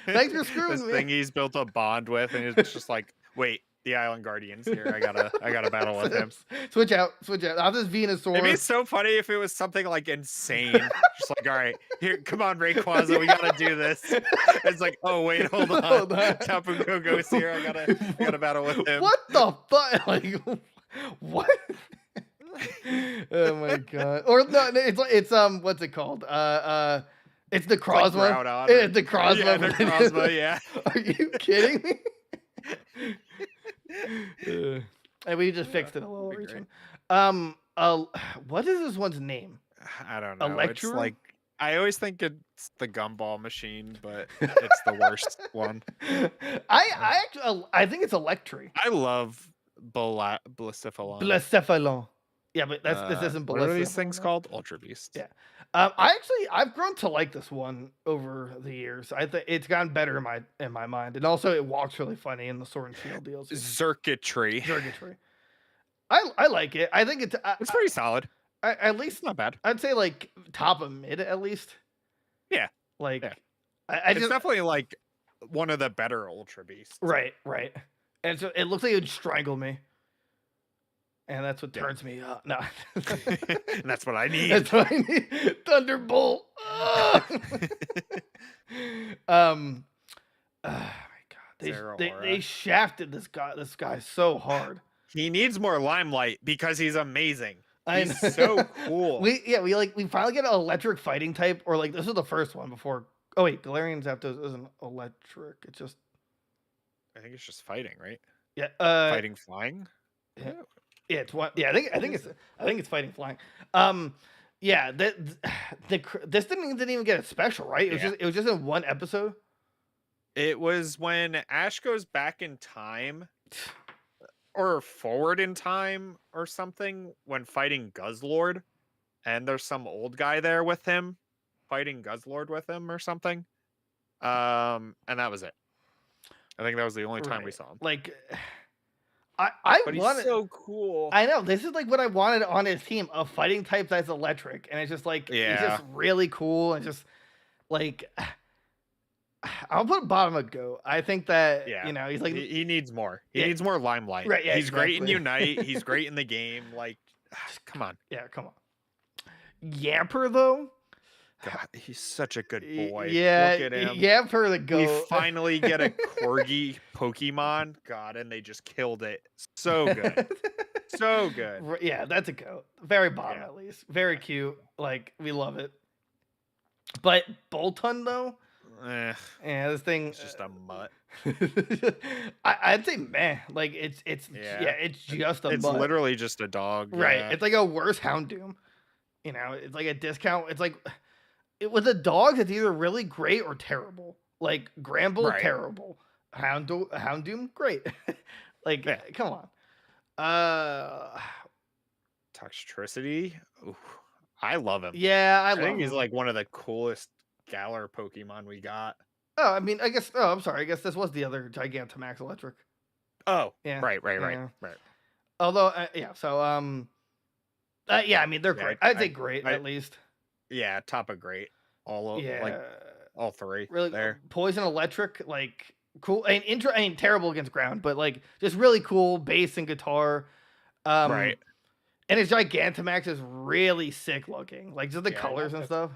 Thanks for screwing this me. thing he's built a bond with, and it's just like, wait, the Island Guardian's here. I gotta battle with him. Switch out. I'll just Venusaur. It'd be so funny if it was something like insane. Just like, all right, here, come on, Rayquaza, we gotta do this. It's like, oh wait, hold on. Tapu Koko's here. I gotta battle with him. What the fuck? Like, what? Oh my god. Or no, it's what's it called? It's the Crozma. Like It's the Crozma. Yeah, the Crozma, yeah. Are you kidding me? And we just fixed it a little. Reaching. What is this one's name? I don't know. Electro? It's like I always think it's the gumball machine, but it's the worst one. I think it's Electri. I love Blacephalon. Blacephalon. Yeah, but this isn't Blacephalon. What are these things called? Ultra Beasts. Yeah. I've grown to like this one over the years. I think it's gotten better in my mind, and also it walks really funny in the Sword and Shield deals. Circuitry. I like it. I think it's pretty solid. At least not bad. I'd say like top of mid at least. Yeah. Like yeah. It's definitely like one of the better Ultra Beasts. Right. And so it looks like it would strangle me. And that's what turns me up. No. And that's what I need. That's what I need. Thunderbolt. Oh my god. They shafted this guy so hard. He needs more limelight because he's amazing. He's so cool. We finally get an electric fighting type, or like this is the first one before. Oh wait, Galarian Zapdos isn't electric. It's just. I think it's just fighting, right? Yeah. Fighting flying. Yeah. Yeah, it's one. Yeah, I think it's fighting flying. Yeah, this didn't even get a special, right? It was just in one episode. It was when Ash goes back in time, or forward in time, or something when fighting Guzzlord, and there's some old guy there with him, fighting Guzzlord with him or something. And that was it. I think that was the only time we saw him. Like. But he's so cool. I know. This is like what I wanted on his team, a fighting type that's electric. And it's just like, he's just really cool. And just like, I'll put bottom of GOAT. I think that, he's like. He needs more. He needs more limelight. Right, yeah, he's great in Unite. He's great in the game. Like, come on. Yeah, come on. Yamper, though? God, he's such a good boy. Yeah, look at him. Yamper the GOAT. We finally get a corgi Pokemon. God, and they just killed it. So good. So good. Yeah, that's a GOAT. Very bottom, at least. Very cute. Like, we love it. But Boltund, though? Yeah, this thing. It's just a mutt. I'd say meh. Like, it's just a mutt. It's literally just a dog. Right. Yeah. It's like a worse Houndoom. It's like a discount. It's like. With the dogs, it's either really great or terrible. Like Gramble, terrible. Houndoom, great. Like, come on. Toxtricity. Ooh, I love him. Yeah, I think he's him. like one of the coolest Galar Pokemon we got. Oh, I mean, I guess. Oh, I'm sorry. I guess this was the other Gigantamax Electric. Oh, Yeah. right. Yeah. Although, yeah. So, yeah. I mean, they're great. I'd say great at least. Yeah, top of great. All Yeah. like all three. Really, there. Poison Electric, like cool. I mean, terrible against ground, but like just really cool bass and guitar. Right. And his Gigantamax is really sick looking. Like just the colors and stuff.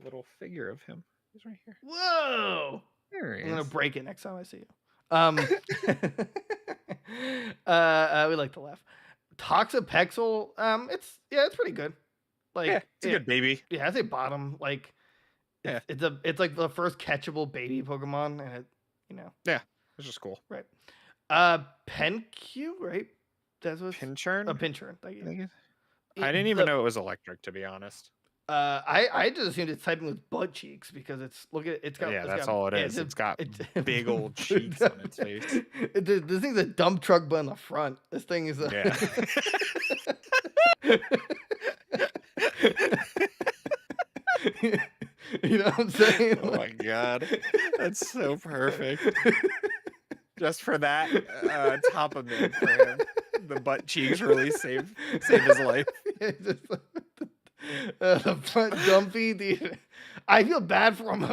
Little figure of him. He's right here. Whoa! There he is. I'm gonna break it next time I see you. We like to laugh. Toxapexel, it's pretty good. Like, yeah, it's a good baby. Yeah, I say bottom. Like, it's like the first catchable baby Pokemon, and yeah, it's just cool. Right. Penq, right? That's what Pinchurn. Pinchurn. Thank you. I didn't even know it was electric, to be honest. I just assumed it's typing with butt cheeks because it's got. Yeah, it's that's got, all it is. It's got big old cheeks on its face. This thing's a dump truck, but in the front. This thing is a. Yeah. You know what I'm saying? Oh my god, that's so perfect. Just for that, top of it for him. The butt cheeks really saved his life. The front dumpy, dude. I feel bad for him.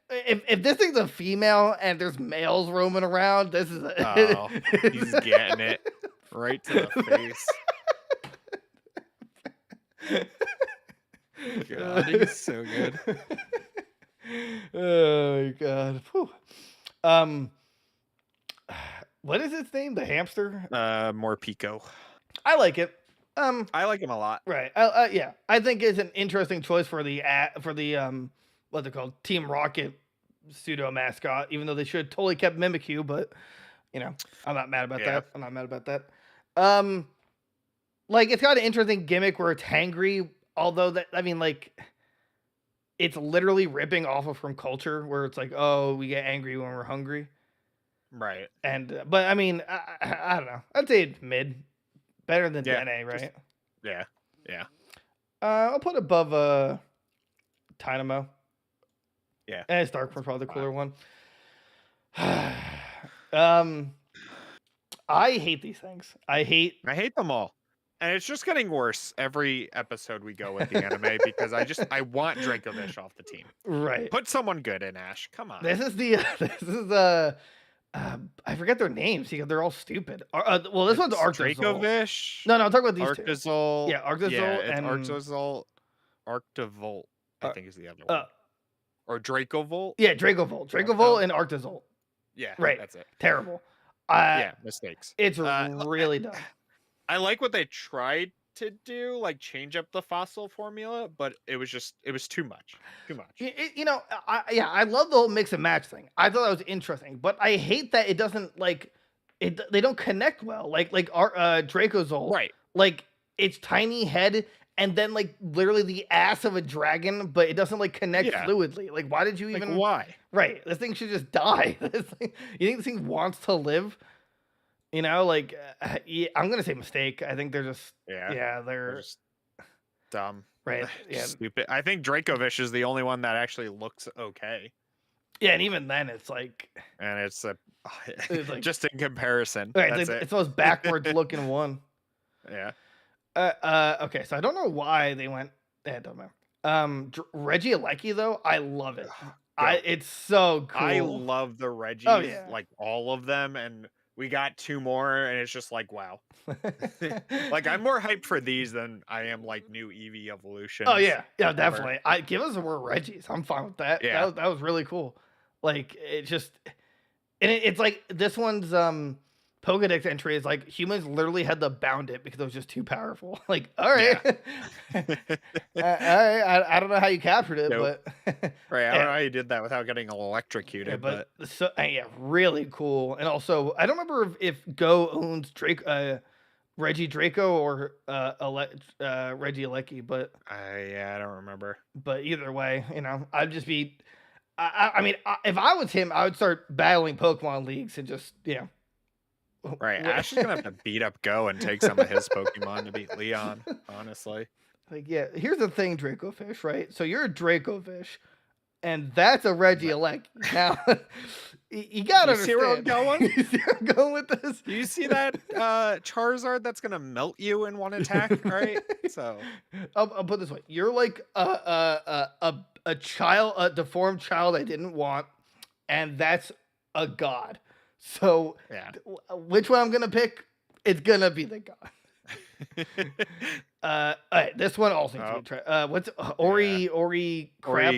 If this thing's a female and there's males roaming around, this is he's getting it right to the face. God, he's so good. Oh my god. Whew. What is its name? The hamster? More Pico. I like it. I like him a lot. Right. Yeah. I think it's an interesting choice for the what's it called? Team Rocket pseudo mascot, even though they should have totally kept Mimikyu, but I'm not mad about that. I'm not mad about that. Like it's got an interesting gimmick where it's hangry, although it's literally ripping off of from culture where it's like, oh, we get angry when we're hungry. Right. And but I mean, I don't know. I'd say it's mid. Better than DNA, right? Yeah. I'll put above Dynamo. Yeah. And it's Dark One's probably the cooler one. I hate these things. I hate them all. And it's just getting worse every episode we go with the anime because I want Dracovish off the team. Right. Put someone good in, Ash. Come on. This is I forget their names because they're all stupid. Well, this one's Arctozol. Dracovish. No, I'm talking about these Arctozol. two. Yeah, Arctozol and Arctozol. Arctovolt, I think is the other one. Or Dracovolt. Yeah, Dracovolt and Arctozol. Yeah, right. That's it. Terrible. Mistakes. It's really dumb. I like what they tried to do, like change up the fossil formula, but it was too much. I love the whole mix and match thing. I thought that was interesting, but I hate that it doesn't they don't connect well. Like our Dracozol, right? Like its tiny head and then literally the ass of a dragon, but it doesn't connect fluidly. Like why did you even? Why? Right, this thing should just die. You think this thing wants to live? I'm gonna say mistake. I think they're just they're just dumb, right? Yeah, stupid. I think Dracovish is the only one that actually looks okay. Yeah, and even then, it's just in comparison. Right, it's the most backwards looking one. Yeah. Okay, so I don't know why they went. It don't matter. Regieleki though, I love it. It's so cool. I love the Reggies. Oh, yeah. All of them, and we got 2 more, and it's just wow. I'm more hyped for these than I am new Eevee evolution. Oh yeah, definitely. Give us more Reggies. I'm fine with that. Yeah, that was really cool. It's just, and it's this one's Pokedex entry is humans literally had to bound it because it was just too powerful. All right, all right. I don't know how you captured it, but right. I don't know how you did that without getting electrocuted. But really cool. And also, I don't remember if Go owns Reggie Draco or Regieleki, but I don't remember. But either way, I'd just be. I mean, if I was him, I would start battling Pokemon leagues and just Right, Ash is gonna have to beat up Go and take some of his Pokemon to beat Leon. Honestly, here's the thing, Dracovish. Right, so you're a Dracovish. and that's a Regieleki. Now, you gotta You see where I'm understand. going? You see where I'm going with this? Do you see that Charizard that's gonna melt you in one attack? All right, so I'll put it this way: you're like a child, a deformed child I didn't want, and that's a god. So, yeah. which one I'm gonna pick? It's gonna be the god. All right, this one also needs to be tried. What's Ori crap?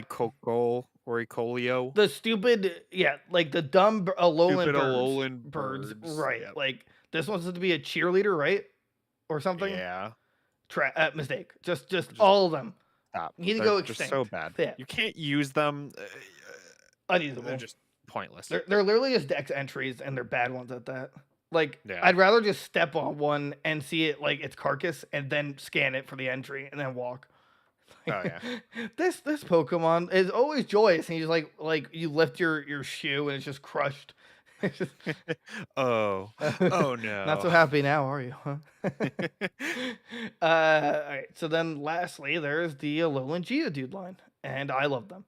Oricolio. The stupid, like the dumb Alolan Stupid birds. Alolan birds. birds, Right. yep. Like this one's supposed to be a cheerleader, right? Or something. Yeah. Mistake. Just all of them. Stop. You need to They're go just extinct. so bad. Yeah. You can't use them. Unusable. They're just pointless. They're literally just dex entries, and they're bad ones at that. Like, Yeah. I'd rather just step on one and see it like its carcass, and then scan it for the entry, and then walk. Oh yeah. This Pokemon is always joyous, and he's like you lift your shoe, and it's just crushed. It's just, Oh no. not so happy now, are you? Huh? All right. So then, lastly, there's the Alolan Geodude line, and I love them.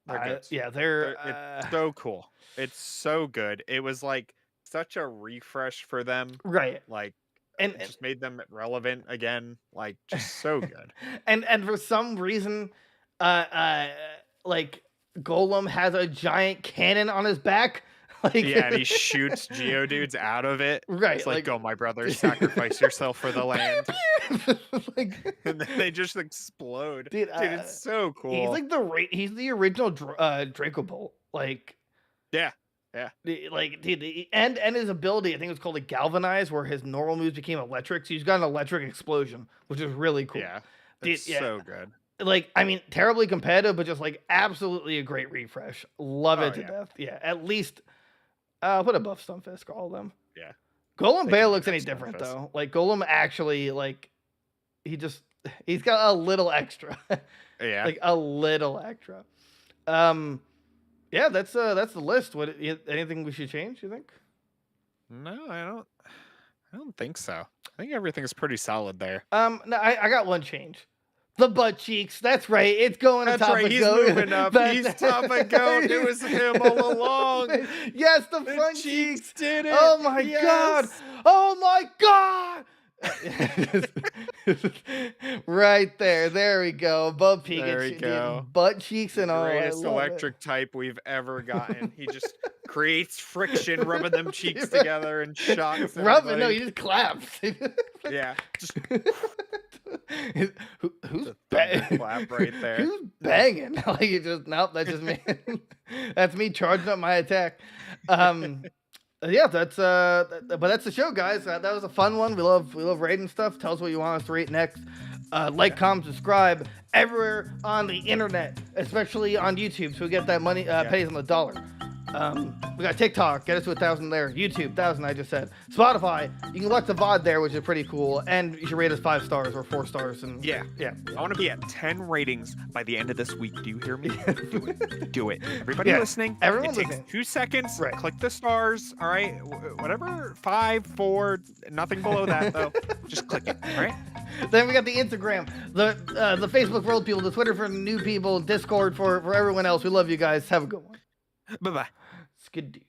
They're good. Yeah, they're It's so cool. It's so good. It was like such a refresh for them. right. Like And it just made them relevant again. Like just so good. and for some reason, like Golem has a giant cannon on his back. Like, Yeah, and he shoots Geodudes out of it. Right, It's like, like- go, my brother, sacrifice yourself for the land. like, And then they just explode. Dude, Dude, it's so cool. he's the original Draco Bolt. Like, Yeah. and his ability, I think it was called a Galvanize, where his normal moves became electric. So he's got an electric explosion, which is really cool. Yeah. Dude, It's so good. Like, I mean, terribly competitive, but just like absolutely a great refresh. Love it to yeah. death. Yeah, at least I'll put a buff Stunfisk, all of them. Yeah. Golem They Bear can looks do any that different Stunfisk. though. Like Golem actually, like he's got a little extra. Yeah. Like a little extra. Yeah, that's the list. What anything we should change, you think? No, I don't think so. I think everything's pretty solid there. No, I got one change. The butt cheeks. That's right. It's going That's on top right. of He's Goat. moving up. That's- He's top of Goat. It was him all along. Yes, the The front cheeks cheeks. did it. Oh my god. Yes. Oh my god. Right there. There we go. Above Pikachu. There we dude. go. Butt cheeks and all. I Greatest love it. electric type we've ever gotten. He just creates friction, rubbing them cheeks Right. together and shocks Rub it. No, everybody. he just claps. Yeah, just Who's the banging? thunderclap right there. Who's banging? Like you just nope. That's just me. That's me charging up my attack. Yeah, that's but that's the show, guys. That was a fun one. We love rating stuff. Tell us what you want us to rate next. Like, comment, subscribe everywhere on the internet, especially on YouTube, so we get that money pennies on the dollar. We got TikTok, get us to 1,000 there. YouTube, 1,000, I just said. Spotify, you can watch the VOD there, which is pretty cool. And you should rate us 5 stars or 4 stars. And Yeah. yeah. I want to be at 10 ratings by the end of this week. Do you hear me? Do it. Do it. Everybody Yeah, listening. everyone it takes listening. 2 seconds. Right. Click the stars. All right. Whatever. 5, 4, nothing below that though. Just click it. All right. Then we got the Instagram, the Facebook for old people, the Twitter for new people, Discord for everyone else. We love you guys. Have a good one. Bye bye. Skidoo.